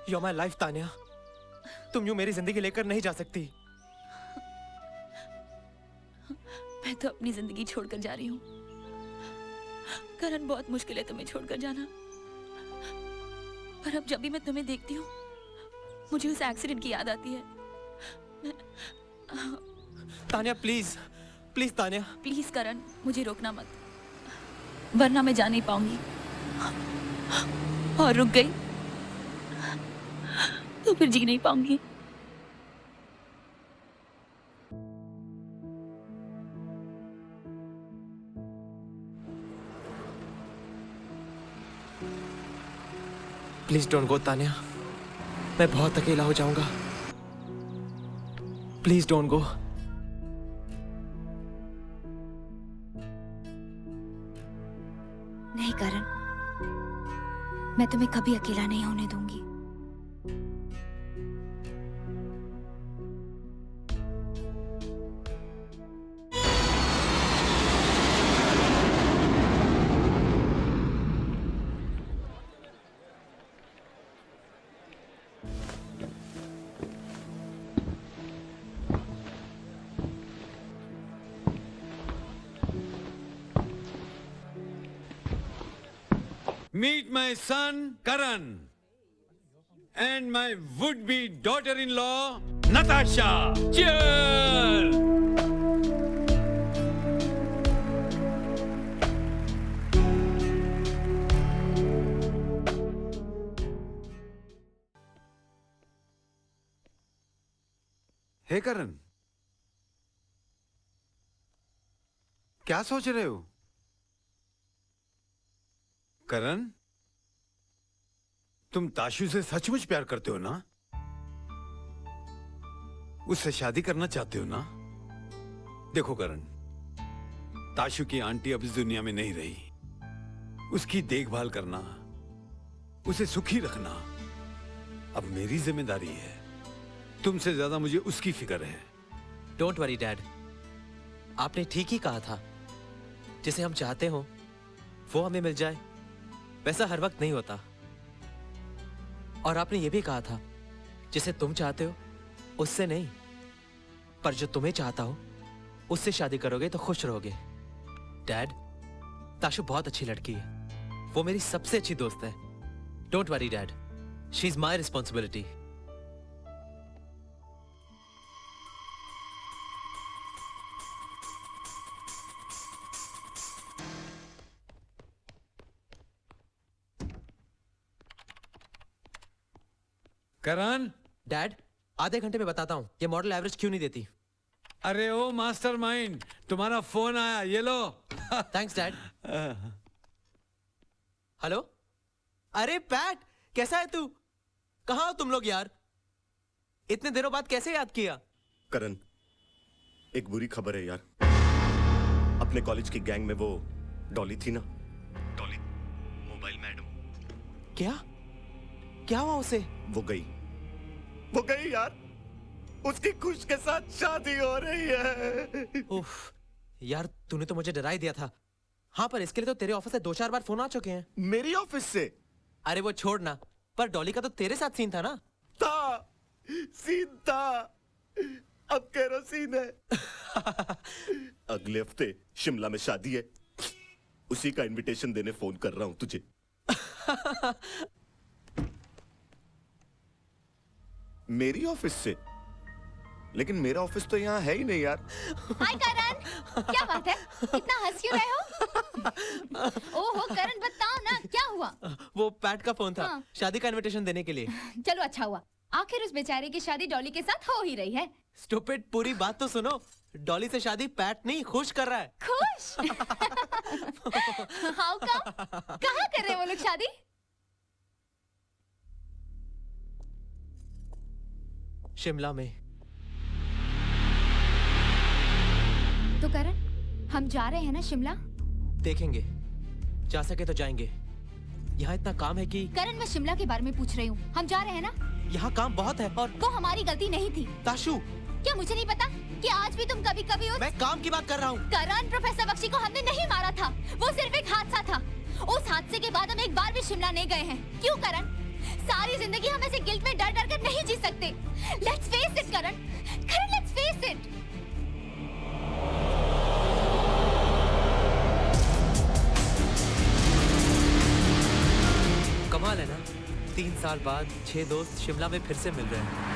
You're my life, Tania. तुम यूं मेरी जिंदगी लेकर नहीं जा सकती। मैं तो अपनी जिंदगी छोड़कर जा रही हूँ। करण, बहुत मुश्किल है तुम्हें छोड़कर जाना। पर अब जब भी मैं तुम्हें देखती हूँ मुझे उस एक्सीडेंट की याद आती है। Tania please please Tania. Please Karan, मुझे रोकना मत, वरना मैं जा नहीं पाऊंगी। और रुक गई तो फिर जी नहीं पाऊंगी। Please don't go Tania. मैं बहुत अकेला हो जाऊंगा। Please don't go. नहीं करण, मैं तुम्हें कभी अकेला नहीं होने दूंगी। Meet my son, Karan, and my would-be daughter-in-law, Natasha. Cheers! हे करण, क्या सोच रहे हो? करण, तुम ताशु से सचमुच प्यार करते हो ना? उससे शादी करना चाहते हो ना? देखो करण, ताशु की आंटी अब इस दुनिया में नहीं रही। उसकी देखभाल करना, उसे सुखी रखना अब मेरी जिम्मेदारी है। तुमसे ज्यादा मुझे उसकी फिक्र है। डोंट वरी डैड, आपने ठीक ही कहा था। जिसे हम चाहते हो वो हमें मिल जाए वैसा हर वक्त नहीं होता। और आपने ये भी कहा था जिसे तुम चाहते हो उससे नहीं, पर जो तुम्हें चाहता हो उससे शादी करोगे तो खुश रहोगे। डैड, ताशु बहुत अच्छी लड़की है। वो मेरी सबसे अच्छी दोस्त है। Don't worry dad, she is my responsibility. Karan. Dad, आधे घंटे में बताता हूँ ये मॉडल एवरेज क्यों नहीं देती। अरे ओ मास्टरमाइंड, तुम्हारा फोन आया, ये लो। Thanks dad. हेलो, अरे पैट, कैसा है तू? कहाँ हो तुम लोग यार? इतने दिनों बाद कैसे याद किया? करण, एक बुरी खबर है यार। अपने कॉलेज की गैंग में वो डॉली थी ना, डॉली मोबाइल मैडम। क्या हुआ उसे? वो गई यार। उसकी खुश के साथ शादी हो रही है। उफ, यार तूने तो मुझे डरा ही दिया था। हाँ, पर इसके लिए तो तेरे ऑफिस से 2-4 बार फोन आ चुके हैं। मेरी ऑफिस से? अरे वो छोड़ना, पर डॉली का तो तेरे साथ सीन था ना? सीन था, अब केरोसिन है। अगले हफ्ते शिमला में शादी है, उसी का इनविटेशन देने फोन कर रहा हूं तुझे। मेरी ऑफिस से? लेकिन मेरा ऑफिस तो यहाँ है ही नहीं यार। हाय करण, क्या बात है? इतना हंस क्यों रहे हो? ओहो करण, बताओ ना क्या हुआ? वो पैट का फोन था। हाँ। शादी का इनविटेशन देने के लिए। चलो अच्छा हुआ, आखिर उस बेचारे की शादी डॉली के साथ हो ही रही है। स्टूपिड, पूरी बात तो सुनो। डॉली से शादी पैट नहीं खुश कर रहा है। खुश? How come? कहाँ कर रहे हैं वो लोग शादी? शिमला में। तो करण, हम जा रहे हैं ना शिमला? देखेंगे, जा सके तो जाएंगे। यहाँ इतना काम है कि। करण, मैं शिमला के बारे में पूछ रही हूँ। हम जा रहे हैं ना? यहाँ काम बहुत है और वो हमारी गलती नहीं थी। ताशु, क्या मुझे नहीं पता कि आज भी तुम कभी कभी मैं काम की बात कर रहा हूँ। करण, प्रोफेसर बख्शी को हमने नहीं मारा था, वो सिर्फ एक हादसा था। उस हादसे के बाद हम एक बार भी शिमला नहीं गए हैं। क्यों करण? सारी जिंदगी हम ऐसे गिल्ट में डर डर कर नहीं जी सकते। Let's face it Karan, Karan let's face it. कमाल है ना, 3 साल बाद 6 दोस्त शिमला में फिर से मिल रहे हैं।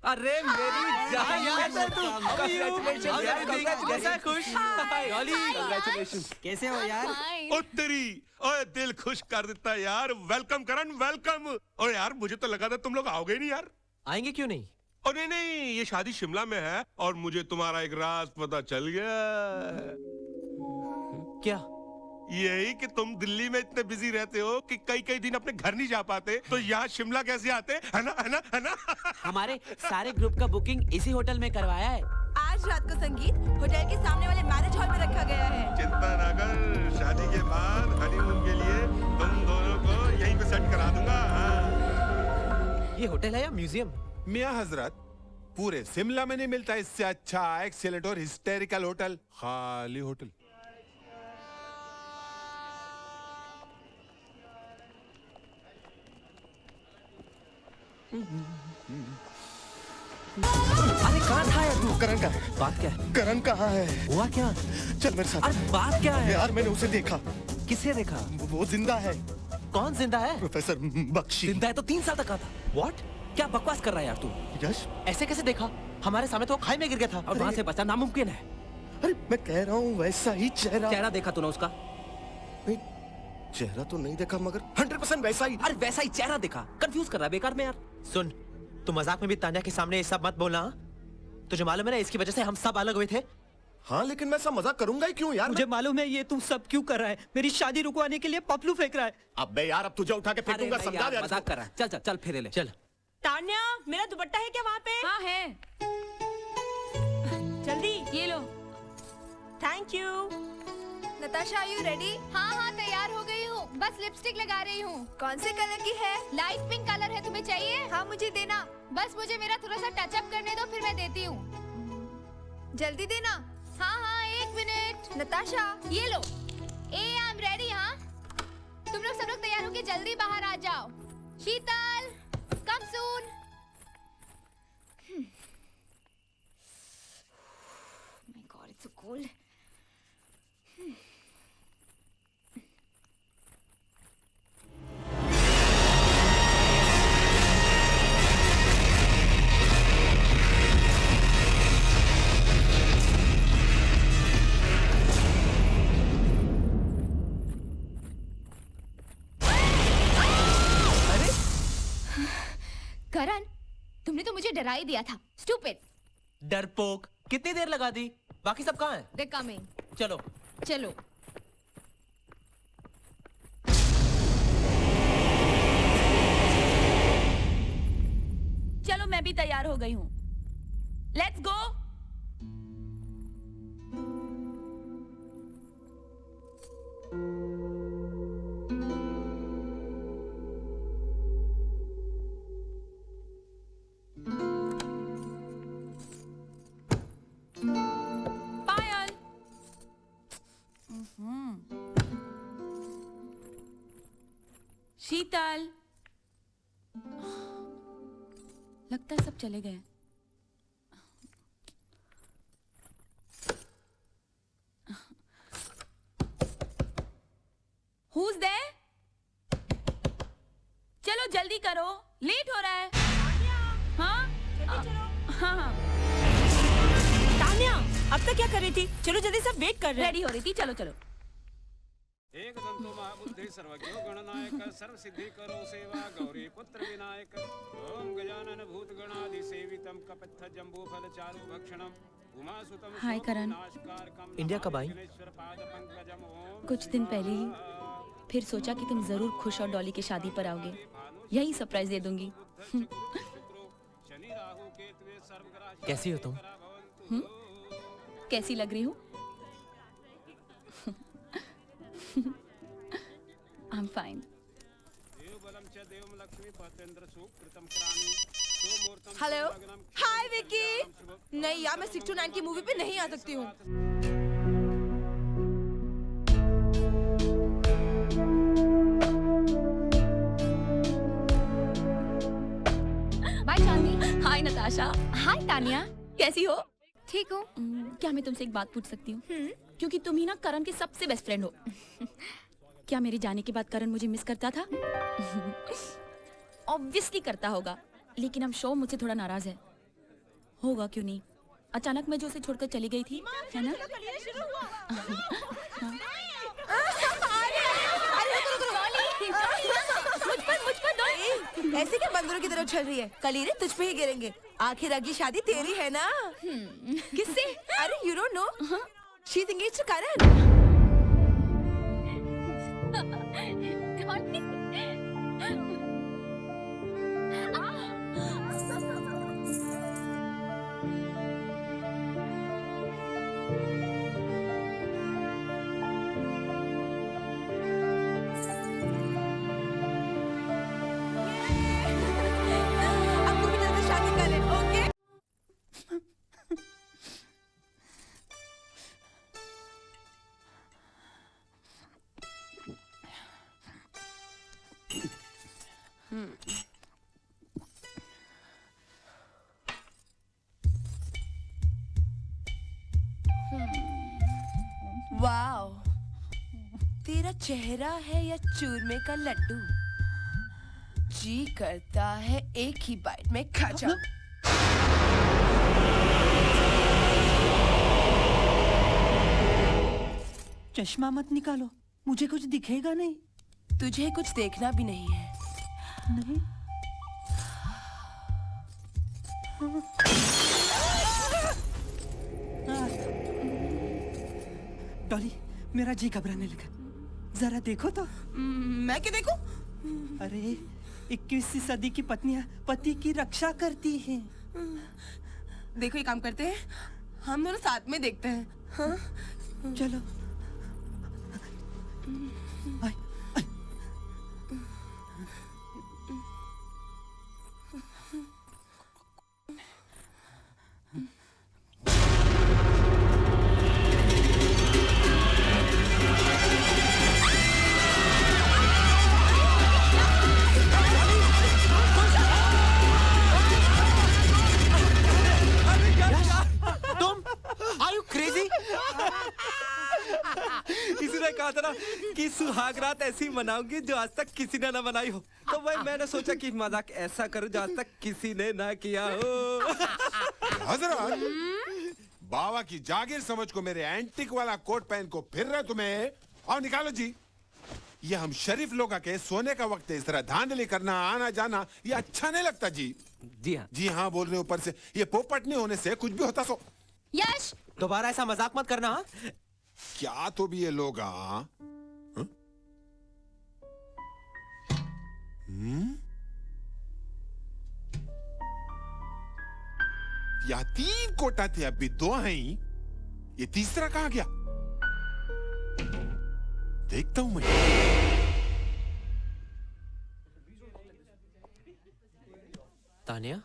अरे मेरी जान, कैसा खुश? कैसे हो यार? ओ तेरी, ओए दिल खुश कर देता यार। वेलकम करण, वेलकम। ओ यार, मुझे तो लगा था तुम लोग आओगे नहीं यार। आएंगे क्यों नहीं? ओ नहीं, ये शादी शिमला में है और मुझे तुम्हारा एक राज पता चल गया। क्या? यही कि तुम दिल्ली में इतने बिजी रहते हो कि कई दिन अपने घर नहीं जा पाते, तो यहाँ शिमला कैसे आते? है ना, है ना, है ना? हमारे सारे ग्रुप का बुकिंग इसी होटल में करवाया है। आज रात को संगीत होटल के सामने वाले मैरिज हॉल में रखा गया है। चिंता ना कर, शादी के बाद हनीमून के लिए तुम दोनों को यहीं पे सेट करा दूंगा। ये होटल है या म्यूजियम? मियां हजरत, पूरे शिमला में नहीं मिलता इससे अच्छा एक्सीलेंट और हिस्टेरिकल होटल। खाली होटल। अरे कहाँ था यार तू? करण का बात क्या है? करण कहाँ है? हुआ क्या? चल मेरे साथ। अरे बात क्या है? यार मैंने उसे देखा। किसे देखा? वो जिंदा है। कौन जिंदा है? प्रोफेसर बख्शी। जिंदा है तो 3 साल तक का था। What? क्या बकवास कर रहा है यार तू? यश, ऐसे कैसे देखा? हमारे सामने तो खाई में गिर गया था और वहाँ से बचना नामुमकिन है। अरे मैं कह रहा हूँ वैसा ही चेहरा। चेहरा देखा तूने उसका? चेहरा तो नहीं देखा मगर 100% वैसा ही। अरे वैसा ही चेहरा देखा। कंफ्यूज कर रहा है बेकार में यार। सुन, तू मजाक में भी तान्या के सामने ये सब मत बोलना। तुझे मालूम है ना इसकी वजह से हम सब अलग हुए थे। हाँ, लेकिन मैं सब मजाक करूंगा ही क्यों यार? मुझे मालूम है ये तू सब क्यों कर रहा है। मेरी शादी रुकवाने के लिए पपलू फेंक रहा है। अबे यार, अब तुझे उठा के फेंकूंगा, समझा यार। मजाक कर रहा है। चल चल चल फेरे ले। चल। तान्या, मेरा दुपट्टा है क्या वहाँ पे? हाँ है। जल्दी ये लो। Thank you. Natasha, are you ready? हाँ हाँ तैयार हो गई हूँ, बस लिपस्टिक लगा रही हूँ। कौन से कलर की है? लाइट पिंक कलर है, तुम्हें चाहिए? हाँ मुझे देना। बस मुझे मेरा थोड़ा सा टचअप करने दो, फिर मैं देती हूँ। जल्दी देना। हाँ हाँ 1 मिनट। नताशा, ये लो। I am ready. हाँ, तुम लोग सब लोग तैयार होके जल्दी बाहर आ जाओ। शीतल, कम सून। My God, it's so cold. करण, तुमने तो मुझे डरा ही दिया था। स्टूपिड। डरपोक, कितनी देर लगा दी? बाकी सब कहाँ हैं? They're coming. चलो चलो। चलो मैं भी तैयार हो गई हूँ। Let's go. पायल। शीतल। लगता है सब चले गए। Who's there? चलो जल्दी करो, लेट हो रहा है। हाँ? हाँ। तान्या, अब तक क्या कर रही थी? चलो जल्दी, सब वेट कर रहे हैं। रेडी हो रही थी, चलो चलो। एकदंतो महाबुद्धि सर्वज्ञो गणनायक सर्वसिद्धि करो सेवा गौरी पुत्र विनायक ओम गजानन भूत गणादि सेवितम कपित्थ जंबू फल चारु भक्षणम उमासुतम हाय करण। इंडिया कब आई? कुछ दिन पहले ही। फिर सोचा कि तुम जरूर खुश और डॉली की शादी पर आओगे, यही सरप्राइज दे दूंगी। कैसी हो तुम? कैसी लग रही हूँ? I'm fine. हेलो, हाय विकी। नहीं यार, मैं 6 to 9 की मूवी पे नहीं आ सकती हूँ। बाय चांदनी। हाय नताशा। हाय तानिया। कैसी हो? ठीक हूँ। क्या मैं तुमसे एक बात पूछ सकती हूँ? क्योंकि तुम ही ना करण के सबसे बेस्ट फ्रेंड हो। क्या मेरे जाने के बाद करण मुझे मिस करता था? ऑब्वियसली करता होगा, लेकिन अब शो मुझसे थोड़ा नाराज है। होगा क्यों नहीं? अचानक मैं जो उसे छोड़कर चली गई थी, है ना? ऐसे क्या बंदरों की तरह चल रही है? कलीरे तुझ पे ही गिरेंगे। आखिर अगली शादी तेरी है ना? किससे? अरे you don't know, she is engaged to Karan. Wow, तेरा चेहरा है या चूरमे का लड्डू? जी करता है एक ही बाइट में खा जाऊं। चश्मा मत निकालो, मुझे कुछ दिखेगा नहीं। तुझे कुछ देखना भी नहीं है। नहीं। डॉली, मेरा जी घबराने लगा। जरा देखो तो। मैं क्या देखूं? अरे 21वीं सदी की पत्नियां पति की रक्षा करती हैं। देखो, ये काम करते हैं, हम दोनों साथ में देखते हैं। हाँ? चलो। कहा था ना कि सुहाग रात ऐसी मनाऊंगी जो आज तक किसी ने ना मनाई हो, तो भाई मैंने सोचा कि मजाक ऐसा करूं जो आज तक किसी ने ना किया हो। हजरत, बाबा की जागीर समझ को मेरे एंटिक वाला कोट पहन को फिर रहे तुम्हें, और निकालो जी। ये हम शरीफ लोग के सोने का वक्त है, इस तरह धांधली करना आना जाना ये अच्छा नहीं लगता जी। जी हाँ बोल रहे ऊपर से, ये पोपट नहीं होने से कुछ भी होता सो। यश दोबारा ऐसा मजाक मत करना। क्या तो भी ये लोग हाँ? या 3 कोटा थे, अभी 2 हैं, ये तीसरा कहाँ गया? देखता हूं मैं। तानिया,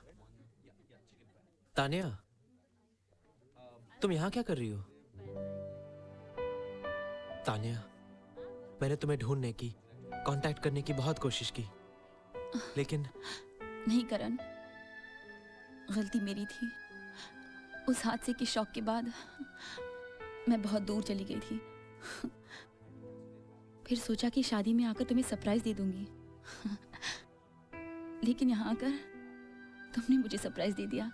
तानिया, तुम यहाँ क्या कर रही हो? तानिया, मैंने तुम्हें ढूंढने की, कांटेक्ट करने की बहुत कोशिश की, लेकिन नहीं करण, गलती मेरी थी। उस हादसे के शॉक के बाद मैं बहुत दूर चली गई थी। फिर सोचा कि शादी में आकर तुम्हें सरप्राइज दे दूंगी, लेकिन यहाँ आकर तुमने मुझे सरप्राइज दे दिया।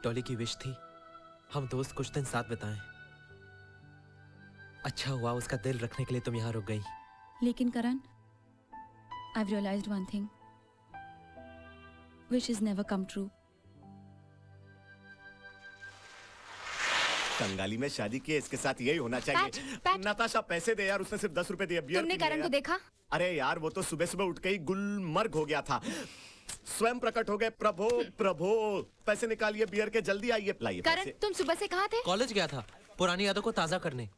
डॉली की विश थी हम दोस्त कुछ दिन साथ बिताएं। अच्छा हुआ उसका दिल रखने के लिए तुम यहाँ रुक गई। लेकिन करण, I've realized one thing. Wishes never come true. कंगाली में शादी की, इसके साथ यही होना चाहिए। नताशा पैसे दे यार, उसने सिर्फ 10 रुपए दिए। बियर तुमने पी लिया करण को यार। देखा? अरे यार वो तो सुबह सुबह उठ के ही गुलमर्ग हो गया था। स्वयं प्रकट हो गए। प्रभु प्रभु, पैसे निकालिए बियर के, जल्दी आइए। लाइए करण, तुम सुबह से कहाँ थे? कॉलेज गया था पुरानी यादों को ताजा करने,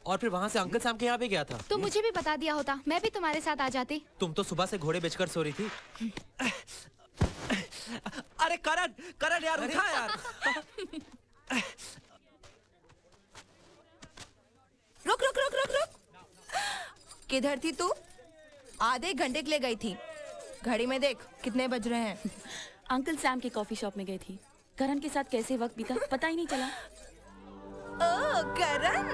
और फिर वहाँ से अंकल सैम के यहाँ भी गया था। तुम मुझे भी बता दिया होता, मैं भी तुम्हारे साथ आ जाती। तुम तो सुबह से घोड़े बेचकर सो रही थी। अरे करण, करण यार उठा यार। रुक रुक रुक रुक रुक, किधर थी तू? आधे घंटे के लिए गई थी। घड़ी में देख कितने बज रहे हैं। अंकल सैम के कॉफी शॉप में गई थी। करण के साथ कैसे वक्त बीता पता ही नहीं चला। ओ करण,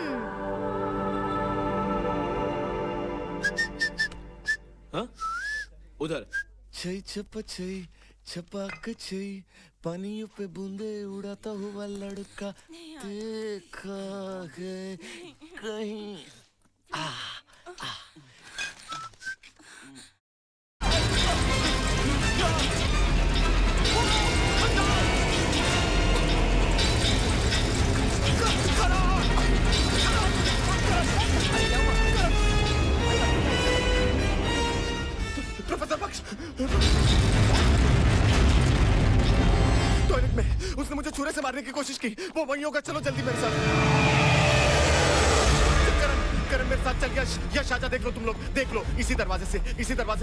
उधर छई छप छई छपाक छई, पानियों पे बूंदे उड़ाता हुआ लड़का देखा है कहीं। प्रोफेसर बख्श, टॉयलेट में उसने मुझे छुरे से मारने की कोशिश की। वो वहीं होगा, चलो जल्दी मेरे साथ। करण मेरे साथ चल। यश आजा, देख लो तुम लोग, देख लो। इसी दरवाजे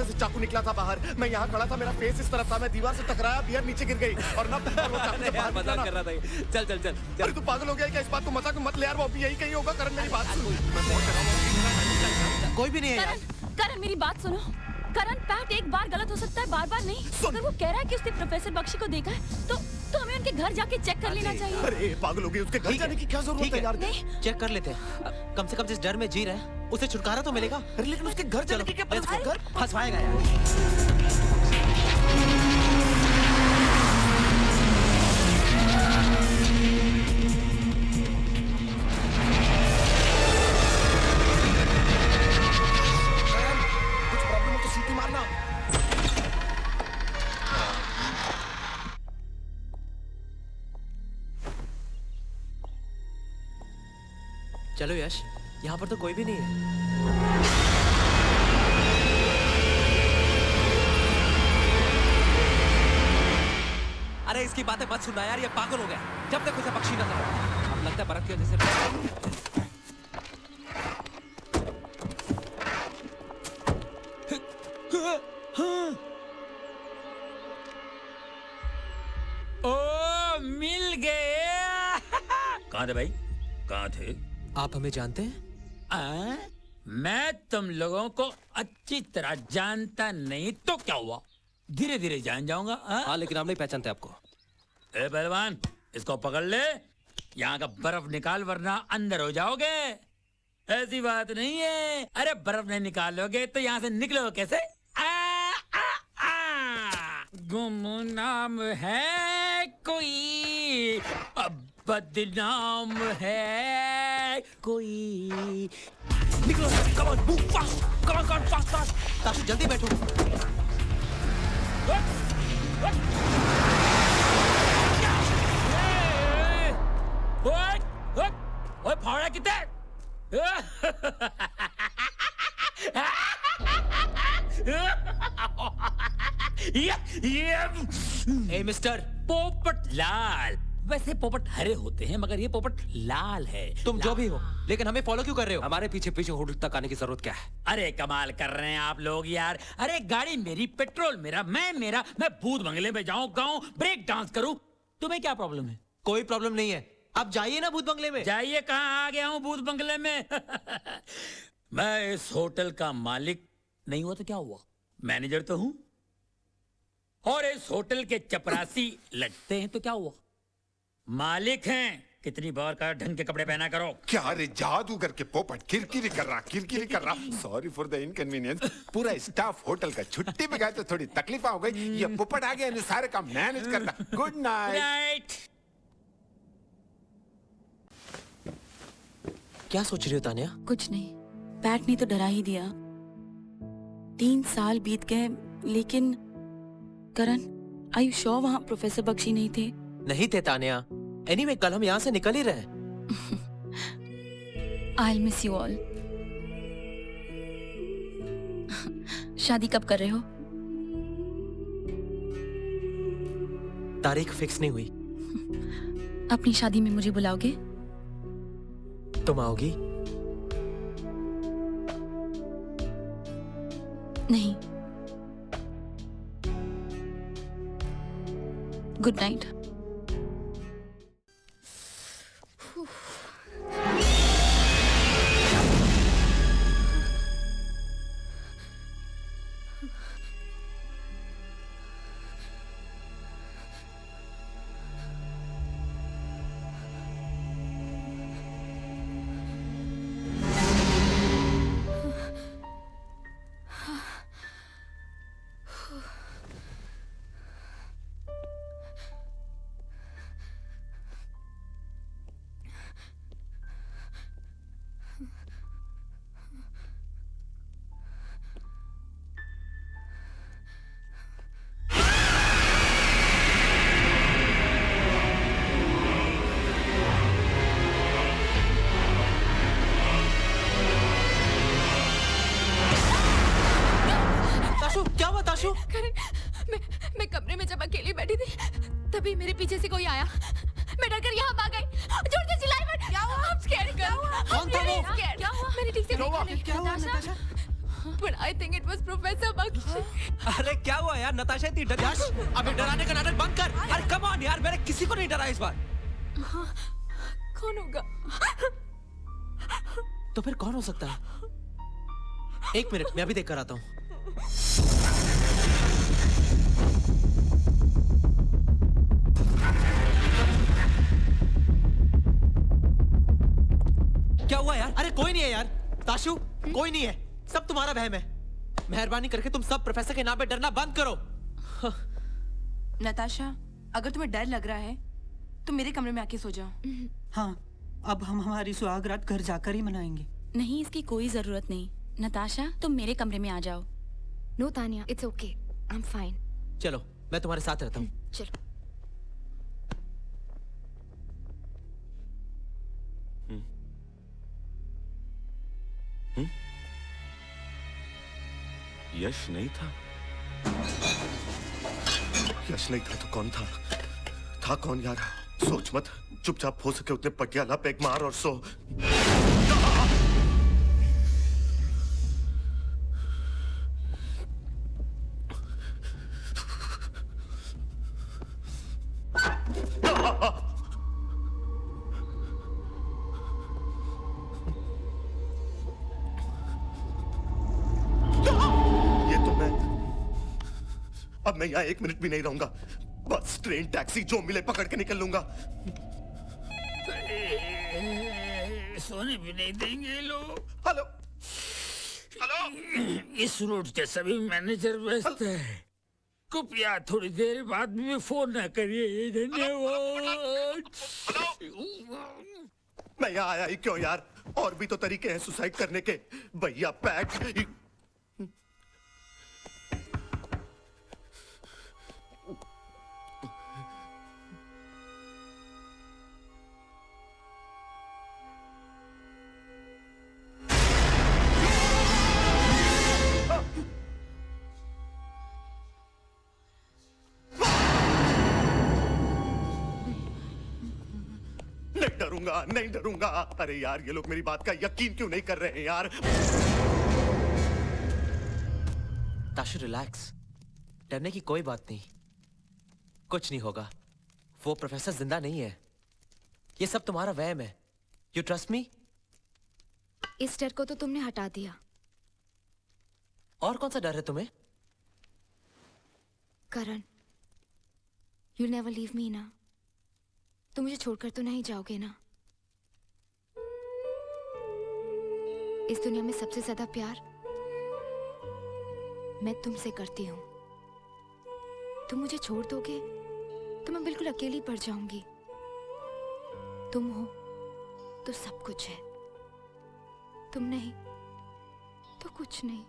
से चाकू निकला था बाहर। मैं यहाँ खड़ा था, मेरा फेस इस तरफ था, मैं दीवार से टकराया, बियर नीचे गिर गई और ना मजाक कर रहा था। चल चल चल। अरे तू पागल हो गया क्या? इस बात को मजाक मत ले यार, वो अभी यही कहीं होगा। करण मेरी बात सुन। कोई भी नहीं है। करण मेरी बात सुनो। करण, पैट एक बार गलत हो सकता है, बार बार नहीं। अगर वो कह रहा है कि उसने प्रोफेसर बख्शी को देखा है, तो हमें उनके घर जाके चेक कर लेना चाहिए। अरे पागल हो गई, उसके घर जाने की क्या जरूरत है यार? चेक कर लेते हैं, कम से कम जिस डर में जी रहे हैं उसे छुटकारा तो मिलेगा। अरे लेकिन उसके घर जाने की क्या पता? घर फंसवाएगा यार। चलो यश, यहाँ पर तो कोई भी नहीं है। अरे इसकी बातें मत सुनना यार, ये पागल हो गया। जब तक उसे पक्षी नजर आए, अब लगता है बर्फ की वजह से। ओ मिल गए। कहाँ थे भाई, कहाँ थे? आप हमें जानते हैं? मैं तुम लोगों को अच्छी तरह जानता नहीं तो क्या हुआ, धीरे धीरे जान जाऊंगा। हाँ लेकिन हम नहीं पहचानते आपको। ए पहलवान, इसको पकड़ ले, यहाँ का बर्फ निकाल वरना अंदर हो जाओगे। ऐसी बात नहीं है। अरे बर्फ नहीं निकालोगे तो यहाँ से निकलो कैसे? गुमनाम है कोई, बदनाम है कोई। निकलो, come on, move fast. Come on fast fast. Tashu जल्दी बैठो। ओए फावड़ा कितने? ए मिस्टर पोपट लाल। वैसे पोपट हरे होते हैं मगर ये पोपट लाल है। तुम जो भी हो, लेकिन हमें फॉलो क्यों कर रहे हो? हमारे पीछे पीछे होटल तक आने की जरूरत क्या है? अरे कमाल कर रहे हैं आप लोग यार। अरे गाड़ी मेरी, पेट्रोल मेरा, मैं भूत बंगले में जाऊं, गाऊं, ब्रेक डांस करूं, तुम्हें क्या प्रॉब्लम है? कोई प्रॉब्लम नहीं है, आप जाइए ना भूत बंगले में। जाइए, कहाँ आ गया हूँ भूत बंगले में। मैं इस होटल का मालिक नहीं हुआ तो क्या हुआ, मैनेजर तो हूं। और इस होटल के चपरासी लगते हैं तो क्या हुआ, मालिक हैं। कितनी बार का ढंग के कपड़े पहना करो। क्या रे जादूगर के पोपट किरकिरी कर रहा। Sorry for the inconvenience. पूरा स्टाफ होटल का छुट्टी पे गया तो थोड़ी तकलीफ हो गई। ये पोपट आ गया, सारे काम मैनेज करना। Good night. क्या सोच रही हो तानिया? कुछ नहीं, पैट ने तो डरा ही दिया। 3 साल बीत गए, लेकिन करण, आई श्योर वहाँ प्रोफेसर बख्शी नहीं थे? नहीं थे तानिया। एनीवे, कल हम यहाँ से निकल ही रहे। I'll miss you all. शादी कब कर रहे हो? तारीख फिक्स नहीं हुई। अपनी शादी में मुझे बुलाओगे? तुम आओगी? नहीं। Good night. मैं कमरे में जब अकेली बैठी थी तभी मेरे पीछे से कोई आया। मैं डर कर यहाँ भाग गई। जोर से चिल्लाई मत। क्या हुआ? I'm scared girl. कौन था वो? क्या हुआ? मैंने ठीक से देखा नहीं। क्या हुआ Natasha? But I think it was Professor Bakshi. अरे क्या हुआ यार, नताशा इतनी डर। अबे डराने का नाटक बंद कर। अरे कम ऑन यार, मैंने किसी को नहीं डरा इस बार। कौन होगा? तो फिर कौन हो सकता है? 1 मिनट, मैं अभी देख कर आता हूँ। क्या हुआ यार? अरे कोई नहीं है यार। ताशु, कोई नहीं है, सब तुम्हारा वहम है। मेहरबानी करके तुम सब प्रोफेसर के नाम पे डरना बंद करो। नताशा, अगर तुम्हें डर लग रहा है तो मेरे कमरे में आके सो जाओ। हाँ, अब हम हमारी सुहागरात घर जाकर ही मनाएंगे। नहीं, इसकी कोई जरूरत नहीं। नताशा, तुम मेरे कमरे में आ जाओ। No Tania, it's okay, I am fine. चलो, मैं तुम्हारे साथ रहता हूँ। चलो। यश नहीं था। यश नहीं था तो कौन था? था कौन यार? सोच मत, चुपचाप हो सके उतने पटियाला पैक मार और सो। अब मैं यहाँ 1 मिनट भी नहीं रहूंगा। बस ट्रेन टैक्सी जो मिले पकड़ के निकल लूंगा। सोने भी नहीं देंगे लोग। हेलो इस रूट के सभी मैनेजर व्यस्त है। कृपया थोड़ी देर बाद में फोन न करिए। धन्यवाद। मैं यहाँ आया ही क्यों यार? और भी तो तरीके हैं सुसाइड करने के। भैया पैक डरूंगा, नहीं डरूंगा। अरे यार, ये लोग मेरी बात का यकीन क्यों नहीं कर रहे हैं यार? ताशु रिलैक्स, डरने की कोई बात नहीं, कुछ नहीं होगा। वो प्रोफेसर जिंदा नहीं है, ये सब तुम्हारा वहम है। You trust me? इस डर को तो तुमने हटा दिया। और कौन सा डर है तुम्हें? करण, you'll never leave me ना? तुम मुझे छोड़कर तो नहीं जाओगे ना? इस दुनिया में सबसे ज्यादा प्यार मैं तुमसे करती हूँ। तुम मुझे छोड़ दोगे तो मैं बिल्कुल अकेली पड़ जाऊंगी। तुम हो तो सब कुछ है, तुम नहीं तो कुछ नहीं।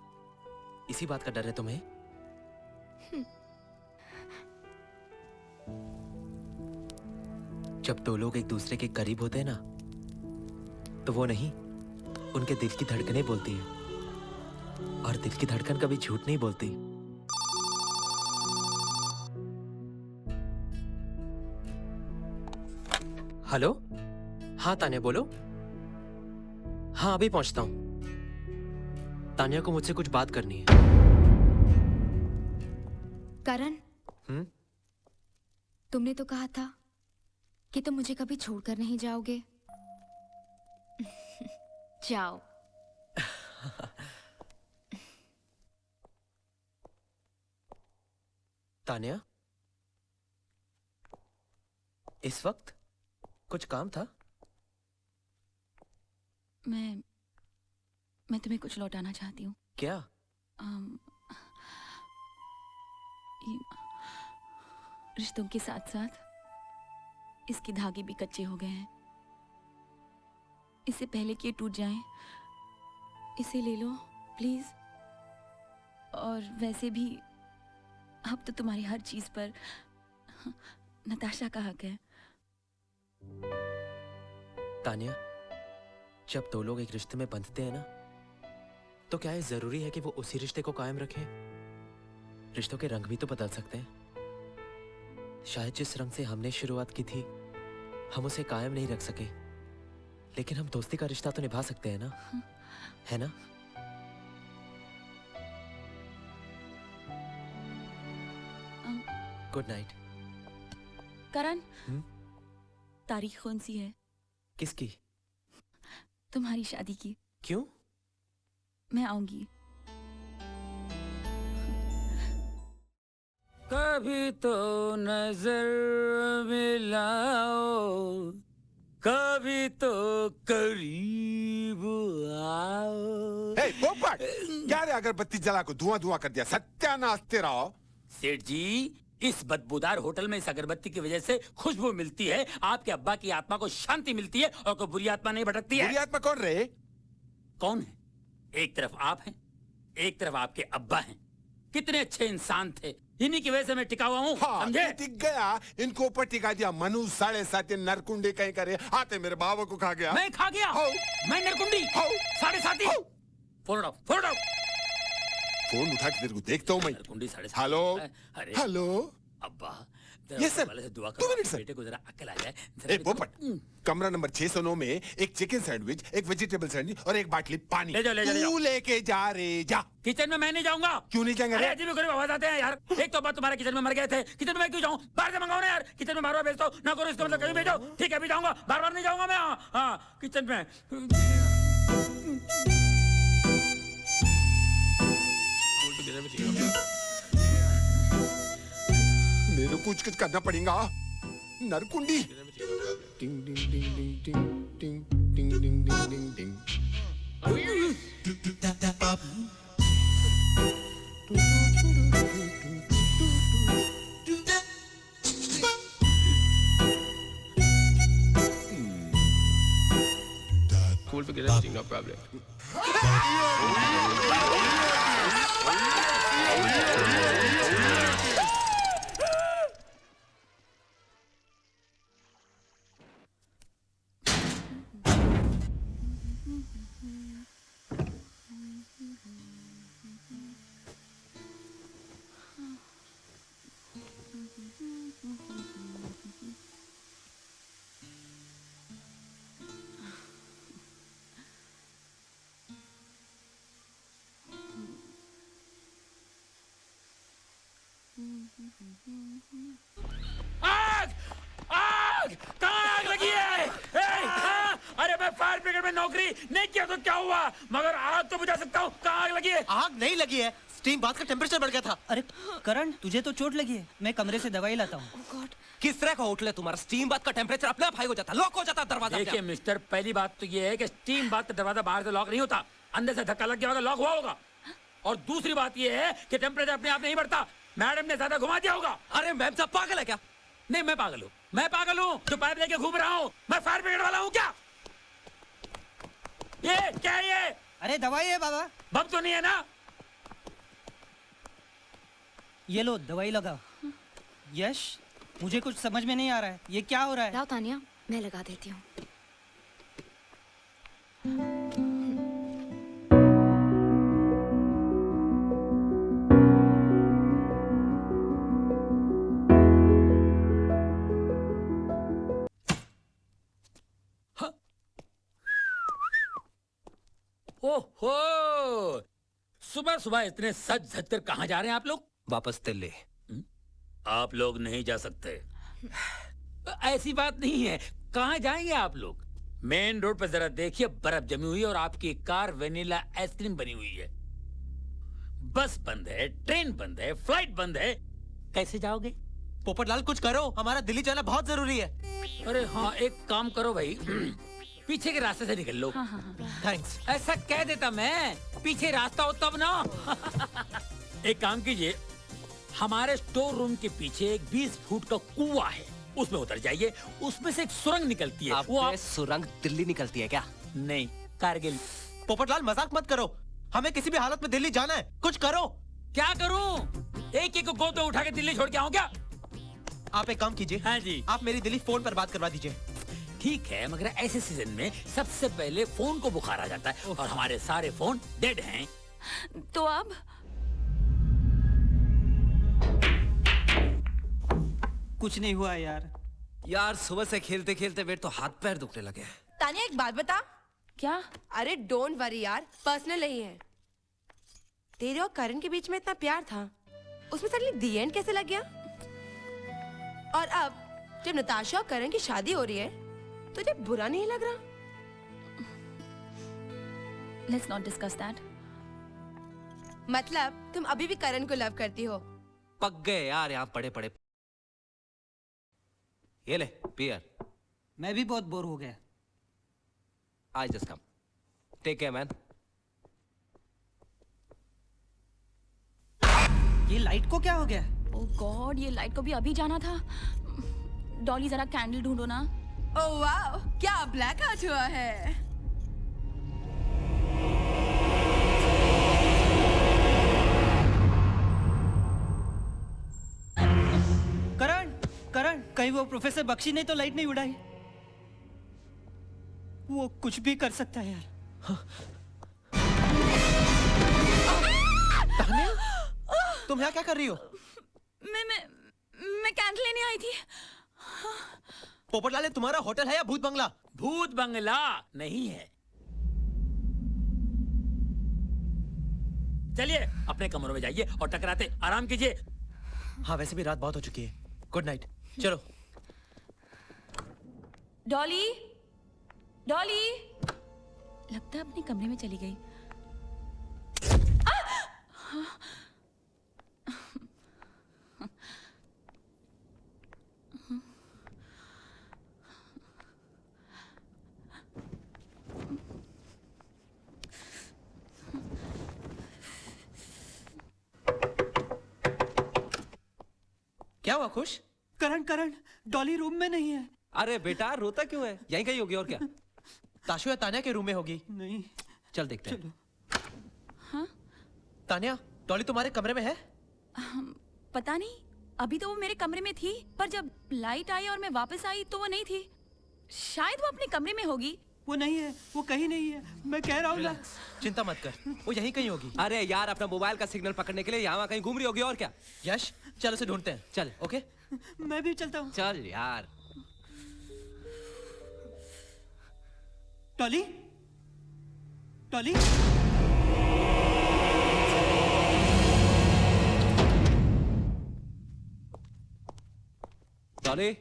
इसी बात का डर है तुम्हें? जब दो लोग एक दूसरे के करीब होते हैं ना, तो वो नहीं, उनके दिल की धड़कनें बोलती है, और दिल की धड़कन कभी झूठ नहीं बोलती। हेलो, हाँ तान्या बोलो। हाँ अभी पहुंचता हूं। तान्या को मुझसे कुछ बात करनी है। करण, तुमने तो कहा था कि तुम मुझे कभी छोड़कर नहीं जाओगे। जाओ। तान्या, इस वक्त कुछ काम था? मैं तुम्हें कुछ लौटाना चाहती हूँ। क्या? रिश्तों के साथ साथ इसके धागे भी कच्चे हो गए हैं। इससे पहले कि ये टूट जाएं, इसे ले लो प्लीज। और वैसे भी अब तो तुम्हारी हर चीज पर नताशा का हक है। तान्या, जब दो लोग एक रिश्ते में बंधते हैं ना, तो क्या ये जरूरी है कि वो उसी रिश्ते को कायम रखें? रिश्तों के रंग भी तो बदल सकते हैं। शायद जिस रंग से हमने शुरुआत की थी, हम उसे कायम नहीं रख सके, लेकिन हम दोस्ती का रिश्ता तो निभा सकते हैं ना, है ना? Good night. करण, तारीख कौन सी है? किसकी? तुम्हारी शादी की। क्यों? मैं आऊंगी। कभी तो नजर मिलाओ, कभी तो करीब आओ। हे पोपट, क्या रे अगरबत्ती जला को धुआं धुआं कर दिया, सत्यानाश तेरा। सेठ जी, इस बदबूदार होटल में इस अगरबत्ती की वजह से खुशबू मिलती है, आपके अब्बा की आत्मा को शांति मिलती है, और कोई बुरी आत्मा नहीं भटकती है। बुरी आत्मा कौन रे? कौन है? एक तरफ आप हैं, एक तरफ आपके अब्बा हैं। कितने अच्छे इंसान थे, इन्हीं की वजह से मैं टिका हुआ हूँ। हाँ, समझे? टिक गया, इनको ऊपर टिका दिया। मनु 7.5 नरकुंडी कहीं करे, आते मेरे बाबा को खा गया। मैं खा गया? मैं नरकुंडी? 7.5? फोन उठाओ, फोन उठाओ। फोन उठा के तेरे को देखता हूँ मैं। नरकुंडी 7.5। हेलो, अरे हेलो। अब्बा, यस सर, वाले से दुआ 2 मिनट सर। बेटे को जरा अक्ल आ जाए। ए पोपट, कमरा नंबर 609 में एक चिकन सैंडविच, एक वेजिटेबल सैंडविच और एक बाटली पानी। ले जाओ, ले जाओ, ले जाओ। तू लेके जा रे, जा। किचन में मैं नहीं जाऊंगा। क्यों नहीं जाएंगे रे? अजीब गरीब आवाज आते हैं यार। एक तो बात, तुम्हारे किचन में मर गए थे, किचन में मैं क्यों जाऊं? बाहर से मंगाओ ना यार। किचन में बार-बार भेजता हूं ना, करो इसका मतलब कहीं भेजो। ठीक है, अभी जाऊंगा, बार-बार नहीं जाऊंगा मैं। हाँ, किचन में। मेरे को कुछ करना पड़ेगा। नरकुंडी। टिंग टिंग टिंग टिंग टिंग टिंग टिंग टिंग टिंग टिंग। Cool, forget everything, no problem. आग! आग! कहाँ आग लगी है? अरे मैं फायर ब्रिगेड में नौकरी नहीं किया तो क्या हुआ, मगर आग तो बुझा सकता हूँ। कहाँ आग लगी है? आग नहीं लगी है, स्टीम बाथ का टेम्परेचर बढ़ गया था। अरे करण, तुझे तो चोट लगी है, मैं कमरे से दवाई लाता हूँ। किस तरह का होटल है तुम्हारा? स्टीम बाथ का टेम्परेचर अपने आप हाई हो जाता, लॉक हो जाता दरवाजा। देखिए मिस्टर, पहली बात तो ये है कि स्टीम बाथ का दरवाजा बाहर से लॉक नहीं होता, अंदर से धक्का लग गया होगा, लॉक हुआ होगा। और दूसरी बात ये है कि टेम्परेचर अपने आप नहीं बढ़ता, मैडम ने ज्यादा घुमा दिया होगा। अरे मैम साहब पागल है क्या? नहीं, मैं पागल हूँ, मैं पागल हूँ जो पाइप लेके घूम रहा हूँ। मैं फायर ब्रिगेड वाला हूँ क्या? ये क्या है ये? अरे दवाई है बाबा। बम तो नहीं है ना? ये लो दवाई लगाओ। यश, मुझे कुछ समझ में नहीं आ रहा है, ये क्या हो रहा है? लाओ तानिया, मैं लगा देती हूँ। ओहो, सुबह सुबह इतने सज धज कर कहाँ जा रहे हैं आप लोग? वापस दिल्ली। आप लोग नहीं जा सकते। ऐसी बात नहीं है, कहाँ जाएंगे आप लोग? मेन रोड पर जरा देखिए, बर्फ जमी हुई है और आपकी कार वेनिला आइसक्रीम बनी हुई है। बस बंद है, ट्रेन बंद है, फ्लाइट बंद है, कैसे जाओगे? पोपटलाल कुछ करो, हमारा दिल्ली जाना बहुत जरूरी है। अरे हाँ, एक काम करो भाई, पीछे के रास्ते से निकल लो। थैंक्स। ऐसा कह देता मैं, पीछे रास्ता हो तब ना। एक काम कीजिए, हमारे स्टोर रूम के पीछे एक 20 फुट का कुआं है, उसमें उतर जाइए, उसमें से एक सुरंग निकलती है। वो सुरंग दिल्ली निकलती है क्या? नहीं, कारगिल। पोपटलाल मजाक मत करो, हमें किसी भी हालत में दिल्ली जाना है, कुछ करो। क्या करूं? एक एक को गोद में उठा के दिल्ली छोड़ के आऊं क्या? आप एक काम कीजिए। हाँ जी। आप मेरी दिल्ली फोन पर बात करवा दीजिए। ठीक है, मगर ऐसे सीजन में सबसे पहले फोन को बुखार आ जाता है और हमारे सारे फोन डेड हैं। तो अब कुछ नहीं हुआ यार। यार सुबह से खेलते खेलते वेट तो हाथ पैर दुखने लगे। तानिया एक बात बता। क्या? अरे डोंट वरी यार, पर्सनल नहीं है। तेरे और करण के बीच में इतना प्यार था, उसमें सडनली दी एंड कैसे लग गया? और अब जब नताशा और करण की शादी हो रही है, तुझे बुरा नहीं लग रहा? Let's not discuss that. मतलब तुम अभी भी करण को लव करती हो? पक गए यार यहाँ पड़े पड़े। ये ले पियर। मैं भी बहुत बोर हो गया। I just come. Take care man. ये लाइट को क्या हो गया? ओह गॉड, ये लाइट को भी अभी जाना था। डॉली जरा कैंडल ढूंढो ना। ओह वाओ, क्या ब्लैक आउट हुआ है? करण, करण, कहीं वो प्रोफेसर बख्शी ने तो लाइट नहीं उड़ाई? वो कुछ भी कर सकता है यार। तानिया, तुम यहाँ क्या कर रही हो? मैं कैंडल लेने आई थी। पोपटलाल, ये तुम्हारा होटल है या भूत बंगला? भूत बंगला नहीं है। चलिए अपने कमरों में जाइए और टकराते आराम कीजिए। हाँ वैसे भी रात बहुत हो चुकी है। Good night. चलो। डॉली, डॉली, लगता है अपने कमरे में चली गई। क्या हुआ खुश? करण, करण, डॉली रूम में नहीं है। अरे बेटा रोता क्यों है? यहीं कहीं होगी और क्या? ताशु या तानिया के रूम में होगी। नहीं। चल देखते हैं। हाँ? तानिया, डॉली तुम्हारे कमरे में है? पता नहीं, अभी तो वो मेरे कमरे में थी, पर जब लाइट आई और मैं वापस आई तो वो नहीं थी। शायद वो अपने कमरे में होगी। वो नहीं है, वो कहीं नहीं है, मैं कह रहा हूँ ना। चिंता मत कर, वो यहीं कहीं होगी। अरे यार, अपना मोबाइल का सिग्नल पकड़ने के लिए यहाँ कहीं घूम रही होगी और क्या। यश, चल उसे ढूंढते हैं। चल। ओके, मैं भी चलता हूँ। चल यार। टॉली, टॉली, डॉली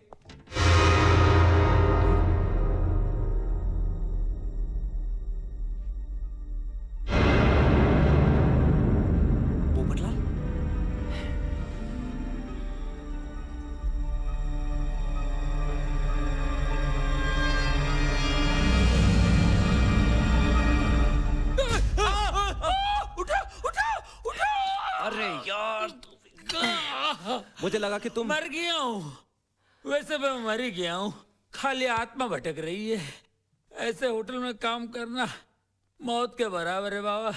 पोपटलाल अरे यार मुझे लगा कि तुम मर गया हूँ। वैसे मैं मर ही गया हूँ, खाली आत्मा भटक रही है। ऐसे होटल में काम करना मौत के बराबर है बाबा।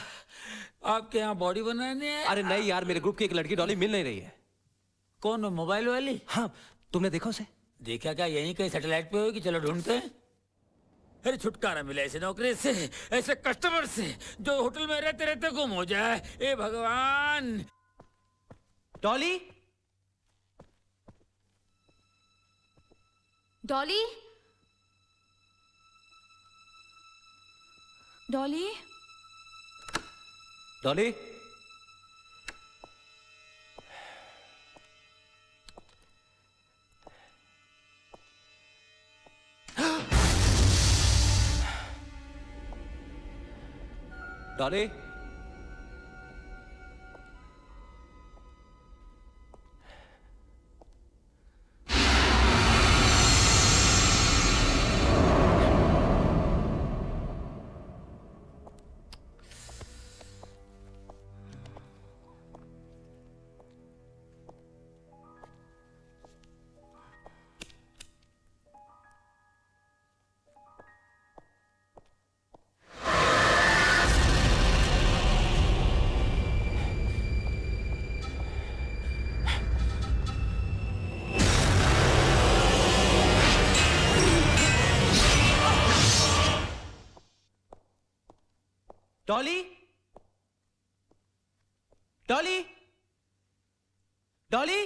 आपके यहाँ बॉडी बनाने है? अरे नहीं यार, मेरे ग्रुप की एक लड़की डॉली मिल नहीं रही है। कौन है, मोबाइल वाली? हाँ, तुमने देखा उसे? देखा क्या, यहीं कहीं सैटेलाइट पे होगी? चलो ढूंढते हैं। अरे छुटकारा मिला ऐसे नौकरी से, ऐसे कस्टमर से जो होटल में रहते रहते गुम हो जाए। ए भगवान। डॉली डॉली डॉली डॉली डॉली डॉली डॉली डॉली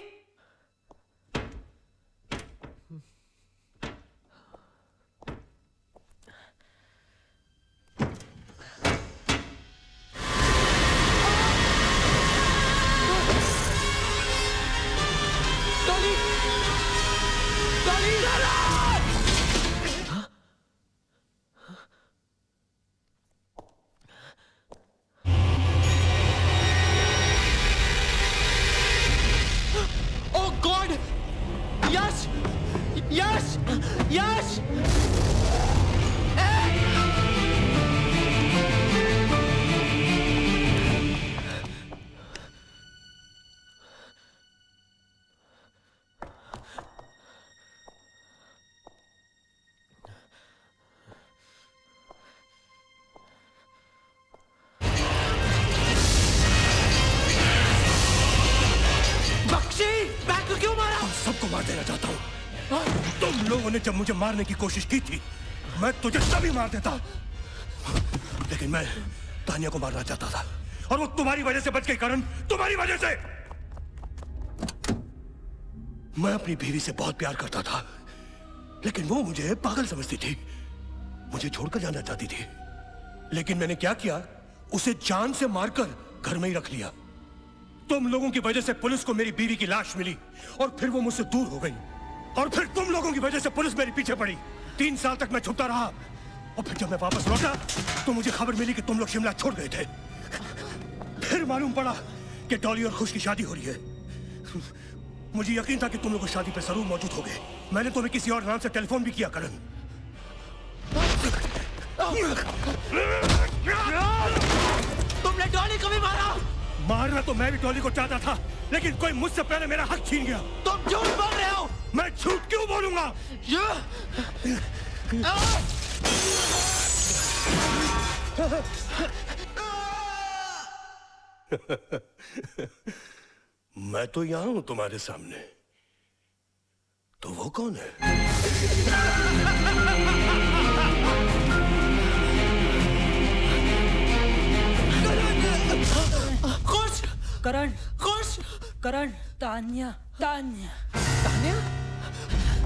सबको मार देना चाहता हूँ। तुम लोगों ने जब मुझे मारने की कोशिश की थी, मैं तुझे तभी मार देता, लेकिन मैं तानिया को मारना चाहता था और वो तुम्हारी वजह से बच गई। करण, तुम्हारी वजह से। मैं अपनी बीवी से बहुत प्यार करता था, लेकिन वो मुझे पागल समझती थी, मुझे छोड़कर जाना चाहती थी। लेकिन मैंने क्या किया, उसे जान से मारकर घर में ही रख लिया। तुम लोगों की वजह से पुलिस को मेरी बीवी की लाश मिली और फिर वो मुझसे दूर हो गई, और फिर तुम लोगों की वजह से पुलिस मेरे पीछे पड़ी। 3 साल तक मैं छुपता रहा, और फिर जब मैं वापस लौटा तो मुझे खबर मिली कि तुम लोग शिमला छोड़ गए थे। फिर मालूम पड़ा कि डॉली और खुश की शादी हो रही है। मुझे यकीन था कि तुम लोग शादी पे जरूर मौजूद होगे। मैंने तुम्हें किसी और नाम से टेलीफोन भी किया। करण, तुमने डॉली को भी मारा? मारना तो मैं भी डॉली को चाहता था, लेकिन कोई मुझसे पहले मेरा हक छीन गया। तुम झूठ बोल रहे हो। मैं झूठ क्यों बोलूंगा? मैं तो यहां हूं तुम्हारे सामने, तो वो कौन है? खुश करण, खुश करण, तान्या, तान्या, तान्या?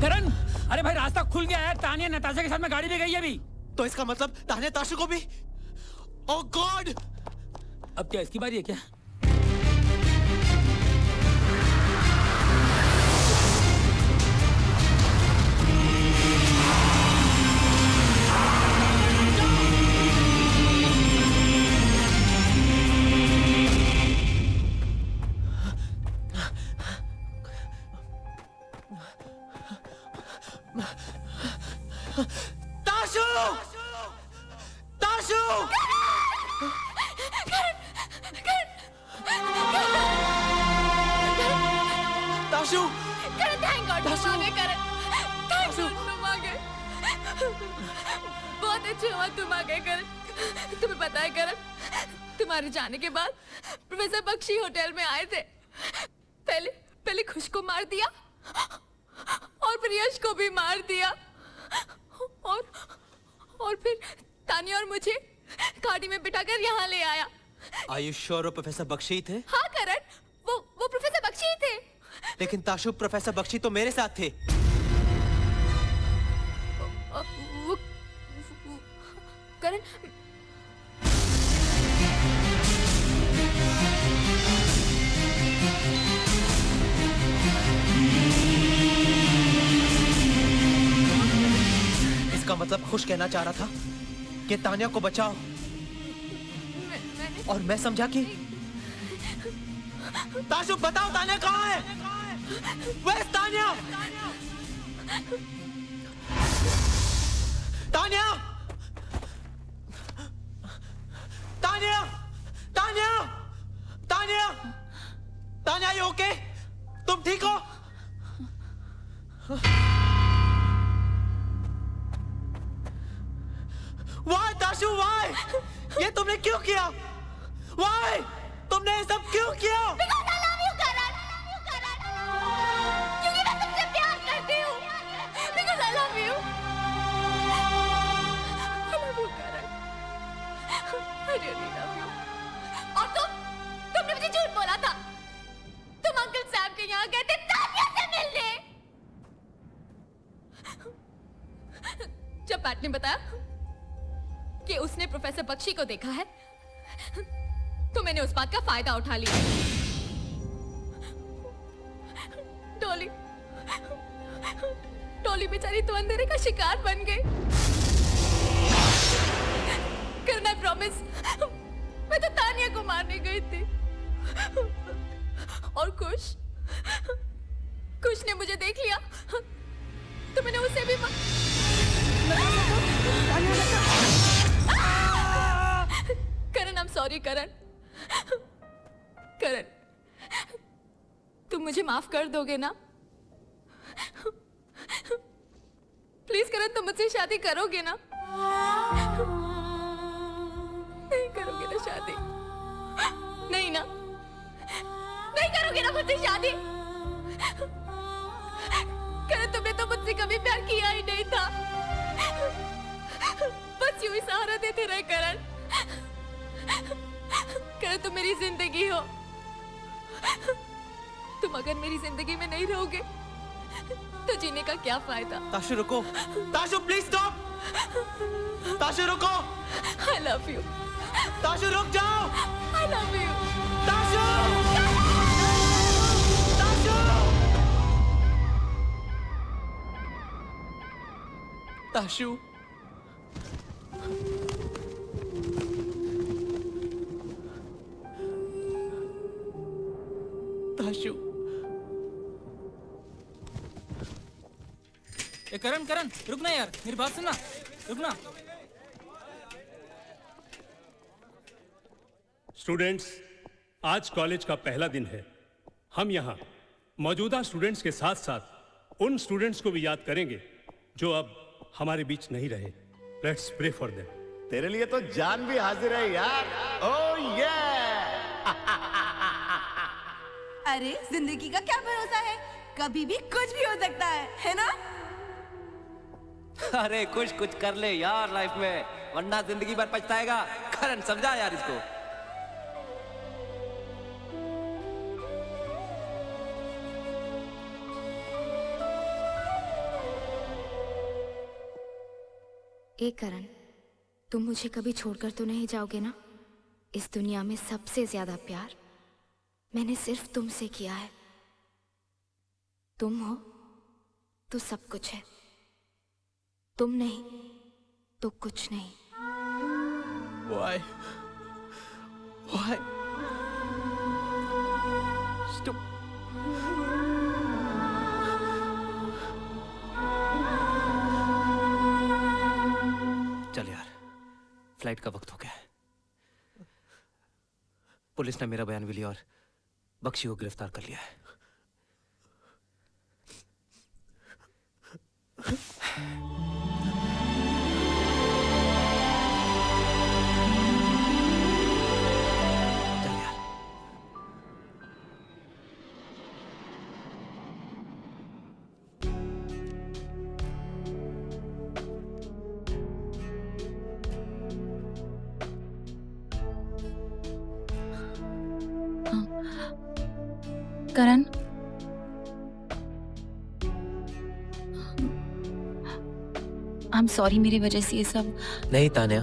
करण, अरे भाई रास्ता खुल गया है। तान्या नताशा के साथ में गाड़ी भी गई है अभी। तो इसका मतलब तान्या ताशा को भी? ओह गॉड! अब क्या इसकी बारी है क्या? ताशु! ताशु! ताशु! करण, थैंक गॉड तुम आ गए करण। थैंक गॉड तुम आ गए। बहुत अच्छे हुआ तुम आ गए करण। तुम्हें पता है करण, तुम्हारे जाने के बाद प्रोफेसर बख्शी होटल में आए थे। पहले खुश को मार दिया और फिर यश को भी मार दिया और फिर तानिया और मुझे गाड़ी में बिठाकर यहाँ ले आया। Are you sure वो प्रोफेसर बख्शी थे? हाँ करण, वो प्रोफेसर बख्शी थे। लेकिन ताशु, प्रोफेसर बख्शी तो मेरे साथ थे। वो करण, इसका मतलब खुश कहना चाह रहा था कि तानिया को बचाओ, और मैं समझा कि ताशु बताओ तानिया कहाँ है? Where's Tania? Tania! Tania! Tania! Tania! Tania, you okay? तुम ठीक हो? Why, Tashu, why? ये तुमने क्यों किया? Why? तुमने ये सब क्यों किया? Because I love you, Karan. क्योंकि मैं तुमसे प्यार करती हूँ। Because I love you. I love you Karan. I really love you। और तुमने मुझे झूठ बोला था। तुम अंकल साहब के यहाँ गए थे तानिया से मिलने। जब पैट ने बताया कि उसने प्रोफेसर बख्शी को देखा है, तो मैंने उस बात का फायदा उठा लिया। डॉली बेचारी तो अंधेरे का शिकार बन गई। करना प्रॉमिस, मैं तो तानिया को मारने गई थी। और कुश ने मुझे देख लिया, तो मैंने उसे भी करण, I'm sorry करण। तुम मुझे माफ कर दोगे ना? प्लीज करण, तुम मुझसे शादी करोगे ना? नहीं करोगे ना शादी? नहीं ना? नहीं करोगे ना मुझसे शादी? करण, तुमने तो मुझसे कभी प्यार किया ही नहीं था। बस यूं ही सहारा देते रहे करण। करण, तुम मेरी जिंदगी हो। तुम अगर मेरी जिंदगी में नहीं रहोगे तो जीने का क्या फायदा? ताशु रुको, ताशु प्लीज स्टॉप। ताशु रुको। I love you। ताशु रुक जाओ। I love you। Tashu! Tashu! Tashu! Tashu! ए करण, रुक ना यार, मेरी बात सुनना, रुक ना। स्टूडेंट्स, आज कॉलेज का पहला दिन है। हम यहाँ मौजूदा स्टूडेंट्स के साथ साथ उन स्टूडेंट्स को भी याद करेंगे जो अब हमारे बीच नहीं रहे। Let's pray for them. तेरे लिए तो जान भी हाजिर है यार। ओह ये! अरे जिंदगी का क्या भरोसा है, कभी भी कुछ भी हो सकता है ना? अरे कुछ कर ले यार लाइफ में, वरना जिंदगी भर पछताएगा। करण, समझा यार इसको। ए करण, तुम मुझे कभी छोड़कर तो नहीं जाओगे ना? इस दुनिया में सबसे ज्यादा प्यार मैंने सिर्फ तुमसे किया है। तुम हो तो सब कुछ है, तुम नहीं तो कुछ नहीं। Why? Stop. फ्लाइट का वक्त हो गया है। पुलिस ने मेरा बयान भी लिया और बख्शी को गिरफ्तार कर लिया है। करण, आई एम सॉरी, मेरी वजह से ये सब। नहीं तान्या,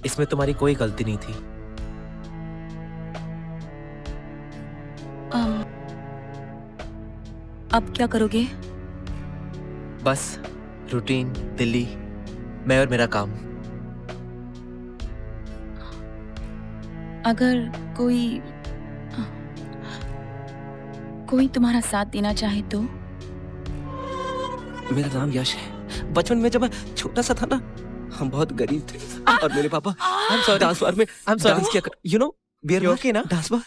इसमें तुम्हारी कोई गलती नहीं थी। अब क्या करोगे? बस रूटीन, दिल्ली, मैं और मेरा काम। अगर कोई तुम्हारा साथ देना चाहे तो? मेरा नाम यश है। बचपन में जब मैं छोटा सा था ना, हम बहुत गरीब थे और मेरे पापा डांस बार में डांस किया कर, यू नो, बियर ओके ना? Dance bar.